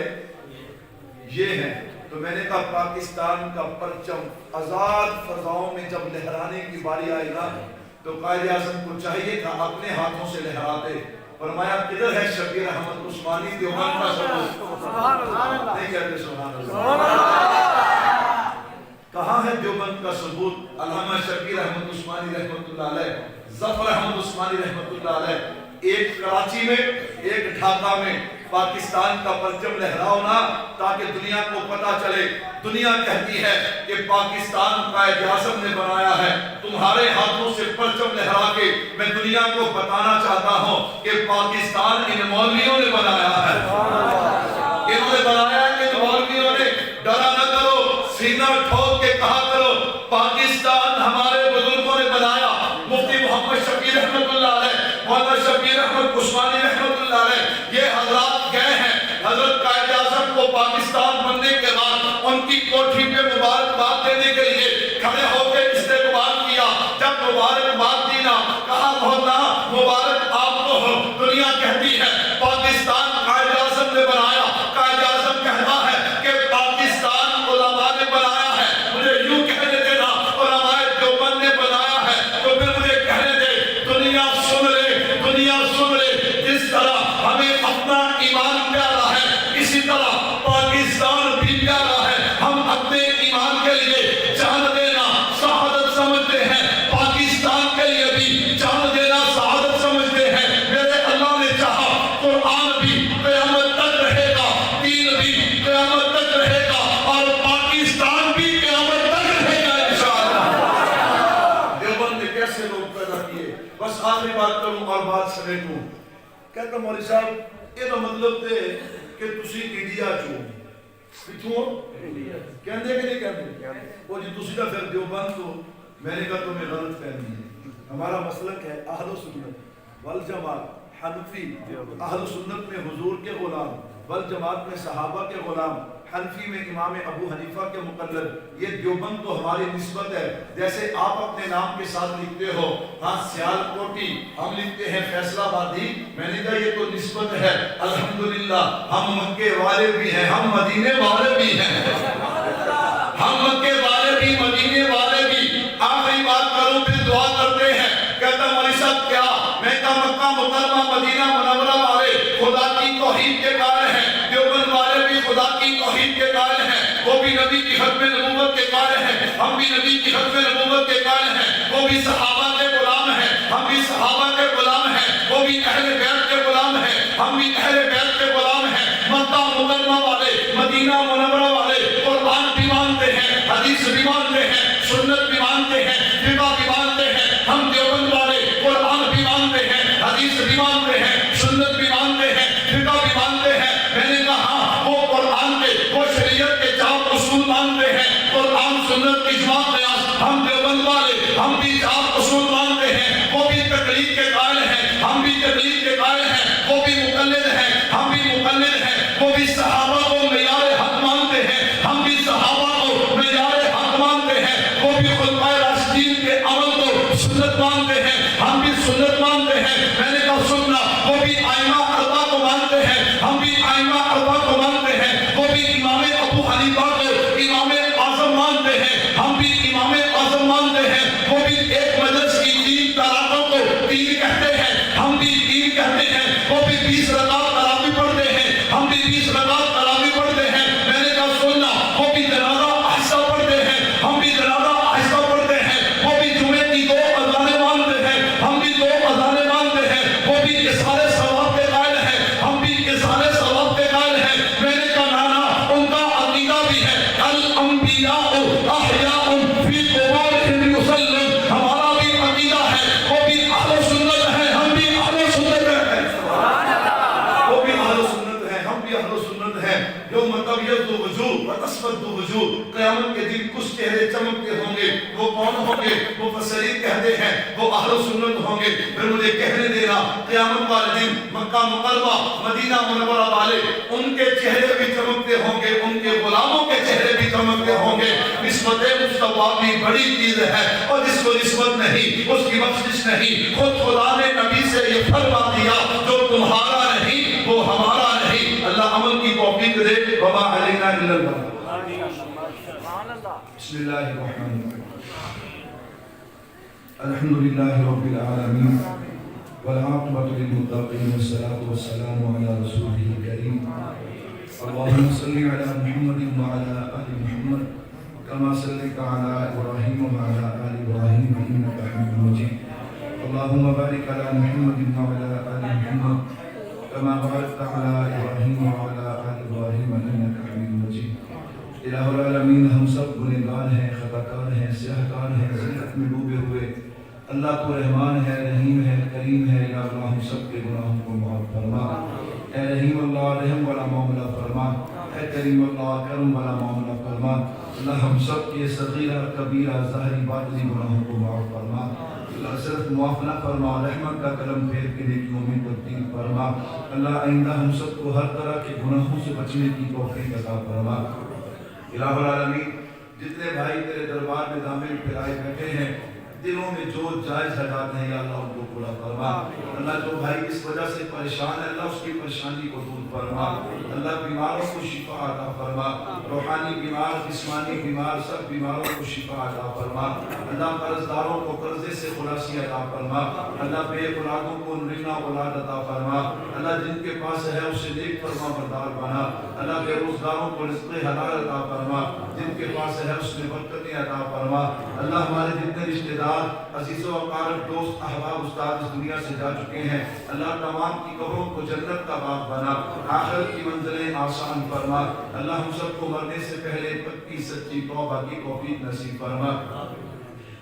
یہ ہیں۔ تو میں نے کہا پاکستان کا پرچم آزاد فضاؤں میں جب لہرانے کی باری آئی نا تو قائد اعظم کو چاہیے تھا اپنے ہاتھوں سے لہراتے۔ فرمایا کدھر ہے شبیر احمد عثمانی دیوبند کا ثبوت؟ نہیں کہتے سبحان اللہ۔ کہاں ہے دیوبند کا ثبوت؟ علامہ شبیر احمد عثمانی رحمۃ اللہ علیہ، ظفر احمد عثمانی رحمۃ اللہ علیہ، ایک کراچی میں ایک ڈھاکہ میں پاکستان کا پرچم لہراؤ نا تاکہ دنیا کو پتا چلے۔ دنیا کہتی ہے کہ پاکستان قائد اعظم نے بنایا ہے، تمہارے ہاتھوں سے پرچم لہرا کے میں دنیا کو بتانا چاہتا ہوں کہ پاکستان ان مولویوں نے بنایا ہے، انہوں نے بنایا ہے، ان مولویوں نے۔ ڈرا نہ کرو، سینہ ٹھوک کے کہا کرو پاکستان ہمارے بزرگوں نے بنایا۔ مفتی محمد شبیر رحمۃ اللہ علیہ، مولانا شبیر احمد عثمانی رحمۃ اللہ علیہ، یہ حضرات گئے ہیں حضرت قائد اعظم کو پاکستان بننے کے بعد ان کی کوٹھی پہ مبارکباد دینے کے لیے۔ کھڑے ہو کے استقبال کیا، جب مبارکباد دی نا، کہا مولا مبارک آپ کو ہو، دنیا کہتی ہے پاکستان قائد اعظم نے بنایا، قائد اعظم کہتا ہے کہ پاکستان علماء نے بنایا ہے، مجھے یوں کہنے دینا علماء دیوبند نے بنایا ہے، تو پھر مجھے کہنے دے دنیا سن لے، دنیا سن لے، جس طرح ہمیں اپنا ایمان پیارا ہے اسی طرح پاکستان بھی پیارا ہے، ہم اپنے ایمان کے لیے جان دینا شہادت سمجھتے ہیں، پاکستان کے لیے بھی جان دینا شہادت سمجھتے ہیں۔ میرے اللہ نے چاہا قرآن بھی قیامت تک رہے گا، دین بھی قیامت تک رہے گا، اور پاکستان بھی قیامت تک رہے گا انشاءاللہ۔ دیوبند نے کیسے لوگ پیدا کیے؟ بس آخری بات کروں اور بات سمیٹوں۔ کہتا مولوی صاحب یہ تو مطلب تھے کہ تسی انڈیا چوں کتوں کہندے کہ نہیں کہندے؟ وہ جی تسی کا پھر دیوبند تو میں نے کہا تمہیں غلط فہمی ہے، ہمارا مسلک ہے اہل سنت والجماعت، حنفی اہل سنت میں حضور کے غلام، والجماعت میں صحابہ کے غلام، حنفی میں امام ابو حنیفہ کے مقلد۔ یہ دیوبند تو ہماری نسبت ہے، جیسے آپ اپنے نام کے ساتھ لکھتے ہو ہاں سیال کوٹی، ہم لکھتے ہیں فیصل آبادی، میں نے کہا یہ تو نسبت ہے، الحمدللہ ہم مکے والے بھی ہیں، ہم مدینے والے بھی ہیں، ہم مکے والے بھی مدینے والے بھی۔ آخری بات کروں پھر دعا کرتے ہیں۔ کہتا مولوی صاحب کیا؟ میں کہا مکہ مکرمہ مدینہ منورہ والے خدا کی توحید کے قائل ہیں، دیوبند والے بھی خدا کی توحید کے قائل ہیں، وہ بھی نبی کی ختم نبوت کے قائل ہیں، ہم بھی نبی کی ختم نبوت کے قائل ہیں، وہ بھی صحابہ کے غلام ہیں، ہم بھی صحابہ کے غلام ہیں، وہ بھی اہل بیت کے غلام ہیں، ہم بھی اہل بیت کے غلام ہیں۔ مکہ مکرمہ والے، مدینہ منورہ والے قرآن بھی مانتے ہیں، حدیث بھی مانتے ہیں، سنت بھی مانتے ہیں، فقہ بھی مانتے ہیں۔ ہم دیوبند والے قرآن بھی مانتے ہیں، حدیث بھی مانتے ہیں، سنت بھی مانتے ہیں، فقہ بھی مانتے ہیں۔ میں نے کہا وہ قرآن کے، وہ شریعت کے چار اصول مانتے ہیں، قرآن سنت اجماع قیاس۔ ہم دیوبند والے ہم بھی چار اصول مانتے ہیں، وہ بھی تقلید کے قائل ہیں، ہم بھی تقلید کے قائل ہیں، وہ بھی مقلد ہیں، ہم بھی مقلد ہیں، وہ بھی صحابہ کو معیار حق مانتے ہیں، ہم بھی صحابہ کو معیار حق مانتے ہیں، وہ بھی خلفائے راشدین کے عمل کو سنت مانتے ہیں، ہم بھی سنت مانتے ہیں۔ میں نے کہا سننا، وہ بھی ائمہ اربعہ کو مانتے ہیں، ہم بھی ائمہ اربعہ کو مانتے ہیں، وہ بھی امام ابو حنیفہ کو امام اعظم مانتے ہیں، ہم بھی امام اعظم مانتے ہیں، وہ بھی ایک مجلس کی 3 طلاقوں کو 3 کہتے ہیں، ہم بھی 3 کہتے ہیں، وہ بھی 20 رکعت تراویح پڑھتے ہیں، ہم بھی 20 رکعت تراویح پڑھتے ہیں۔ میں نے کہا سننا، وہ بھی جنازہ آہستہ پڑھتے ہیں، ہم بھی جنازہ آہستہ پڑھتے ہیں، وہ بھی جمعے کی 2 اذانیں مانتے ہیں، ہم بھی 2 اذانیں مانتے ہیں، وہ بھی اظہار ثواب کے قائل ہیں، ہم بھی اظہار ثواب کے قائل ہیں۔ میں نے کہا نانا ان کا عقیدہ بھی ہے الانبیاء احیاء فی قبورہم یصلون، ہمارا بھی عقیدہ ہے، وہ بھی اہل سنت ہے، ہم بھی اہل سنت ہیں، وہ بھی اہل سنت ہیں، ہم بھی اہل سنت ہیں۔ یوم تبیض وجوہ وتسود وجوہ، قیامت کے دن کچھ چہرے چمکتے ہوں گے، وہ کون ہوں گے؟ مفسرین کہتے ہیں وہ اہل سنت ہوں گے۔ پھر مجھے کہنے دینا قیامت والے دن مکہ مکرمہ مدینہ منورہ والے ان کے چہرے بھی چمکتے ہوں گے، ان کے غلاموں کے چہرے بھی چمکتے ہوں گے۔ نسبت مصطفیٰ بھی بڑی چیز ہے، اور جس کو نسبت نہیں اس کی بخشش نہیں۔ خود خدا نے نبی سے یہ فرما دیا جو تمہارا نہیں وہ ہمارا نہیں۔ اللہ عمل کی توفیق دے۔ وما علینا الا البلاغ۔ بسم اللہ الرحمن الرحیم۔ الحمدللہ رب العالمین والعاقبۃ للمتقین والصلاة والسلام علی رسولہ الکریم۔ اللہم صلی علی محمد وعلی آل محمد کما صلیت علی ابراہیم وعلی آل ابراہیم انک حمید مجید۔ اللہم بارک علی محمد وعلی آل محمد کما بارکت علی ابراہیم وعلی آل ابراہیم انک حمید مجید۔ الہ العالمین ہم سب گنہگار ہیں، خطا کار ہیں، سیاہ کار ہیں، ذلت میں ڈوبے ہوئے۔ اللہ تو رحمان ہے، رحیم ہے، کریم ہے۔ یا اللہ ہم سب کے گناہوں کو معاف فرما۔ اے رحیم اللہ رحم والا معاملہ فرما، اے کریم اللہ کرم والا معاملہ فرما۔ اللہ ہم سب کے صغیرہ کبیرہ ظاہری باطنی گناہوں کو معاف فرما۔ اللہ صرف معاف نہ فرما، رحمت کا قلم پھیر کے نیکیوں میں تبدیل فرما۔ اللہ آئندہ ہم سب کو ہر طرح کے گناہوں سے بچنے کی توفیق عطا فرما۔ الہ العالمین جتنے بھائی تیرے دربار میں دامن پھیلائے بیٹھے ہیں دلوں میں جو جائز حاجات ہیں یا اللہ ان کو پورا فرما اللہ جو بھائی اس وجہ سے پریشان ہے اللہ اس کی پریشانی کو دور فرما اللہ بیماروں کو شفا عطا فرما روحانی بیمار جسمانی بیمار سب بیماروں کو شفا عطا فرما اللہ قرض داروں کو قرضے سے خلاصی عطا فرما اللہ بے اولادوں کو نرینہ اولاد عطا فرما اللہ جن کے پاس ہے اسے نیک فرما بردار بنا اللہ بے روزگاروں کو رزق حلال عطا فرما جن کے پاس ہے اس میں برکتیں عطا فرما اللہ ہمارے جتنے رشتہ دار عزیز و اقارب دوست احباب استاد اس دنیا سے جا چکے ہیں اللہ تمام کی قبروں کو جنت کا باغ بنا آخرت کی منزلیں آسان فرما اللہ ہم سب کو مرنے سے پہلے پکی سچی توبہ کی توفیق نصیب فرما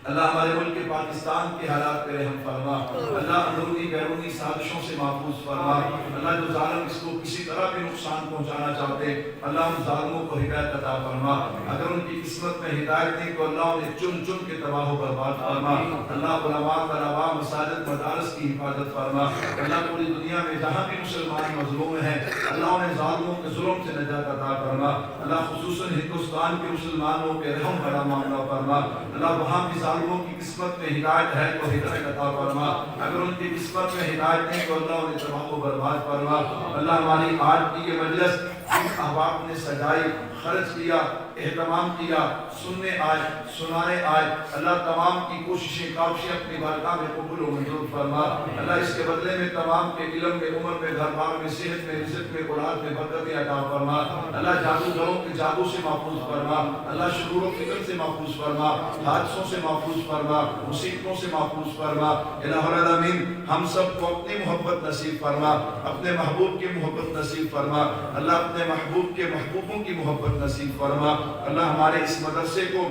اللہ ہمارے ملک پاکستان کے حالات پہ رحم فرما اللہ اندرونی بیرونی سازشوں سے محفوظ فرما اللہ جو ظالم اس کو کسی طرح بھی نقصان پہنچانا چاہتے اللہ ان ظالموں کو ہدایت عطا فرما اگر ان کی قسمت میں ہدایت نہیں تو اللہ انہیں چن چن کے تباہ و برباد فرما اللہ علماء طلباء مساجد مدارس کی حفاظت فرما اللہ پوری دنیا میں جہاں بھی مسلمان مظلوم ہیں اللہ انہیں ظالموں کے ظلم سے نجات عطا فرما اللہ خصوصاً ہندوستان کے مسلمانوں پہ رحم بڑا معاملہ فرما اللہ وہاں بھی ظالموں کی قسمت میں ہدایت ہے تو ہدایت عطا فرما اگر ان کی قسمت میں ہدایت نہیں تو اللہ انہیں تباہ و برباد فرما اللہ ہماری آج کی یہ مجلس جن احباب نے سجائی خرچ کیا اہتمام کیا سننے آئے سنانے آئے اللہ تمام کی کوششیں کاوشیں اپنی بارگاہ میں قبول و منظور فرما اللہ اس کے بدلے میں تمام کے علم میں عمر میں گھر بار میں صحت میں رزق میں اولاد میں برکتیں عطا فرما اللہ جادوگروں کے جادو سے محفوظ فرما اللہ شرور و فتن سے محفوظ فرما حادثوں سے محفوظ فرما مصیبتوں سے محفوظ فرما الہ العالمین ہم سب کو اپنی محبت نصیب فرما اپنے محبوب کی محبت نصیب فرما اللہ اپنے محبوب کے محبوبوں کی محبت نصیب فرما اللہ ہمارے اس مدرسے کو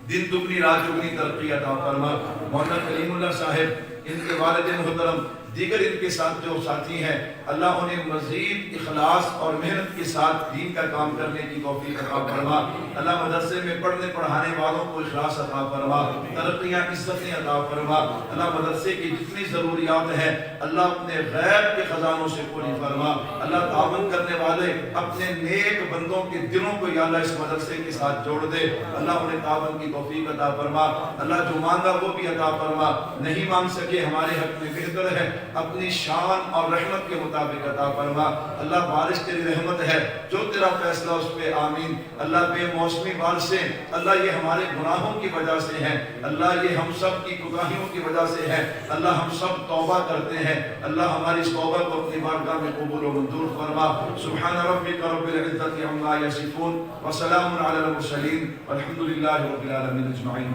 دن دگنی رات چگنی ترقی عطا فرما مولانا کلیم اللہ صاحب ان کے والد محترم دیگر ان کے ساتھ جو ساتھی ہیں اللہ انہیں مزید اخلاص اور محنت کے ساتھ دین کا کام کرنے کی توفیق عطا فرما اللہ مدرسے میں پڑھنے پڑھانے والوں کو اخلاص عطا فرما ترقیاں عزتیں عطا فرما اللہ مدرسے کی جتنی ضروریات ہیں اللہ اپنے غیب کے خزانوں سے پوری فرما اللہ تعاون کرنے والے اپنے نیک بندوں کے دلوں کو یا اللہ اس مدرسے کے ساتھ جوڑ دے اللہ انہیں تعاون کی توفیق عطا فرما اللہ جو مانگا وہ بھی عطا فرما نہیں مانگ سکے ہمارے حق میں بہتر ہے اپنی شان اور رحمت کے مطابق عطا فرما اللہ بارش تیری رحمت ہے جو تیرا فیصلہ اس پہ آمین اللہ بے موسمی بارشیں اللہ یہ ہمارے گناہوں کی وجہ سے ہیں اللہ یہ ہم سب کی کوتاہیوں کی وجہ سے ہے اللہ ہم سب توبہ کرتے ہیں اللہ ہماری اس توبہ کو اپنی بارگاہ میں قبول و منظور فرما سبحان ربک رب العزت عما یصفون وسلام علی المرسلین والحمد للہ رب العالمین اجمعین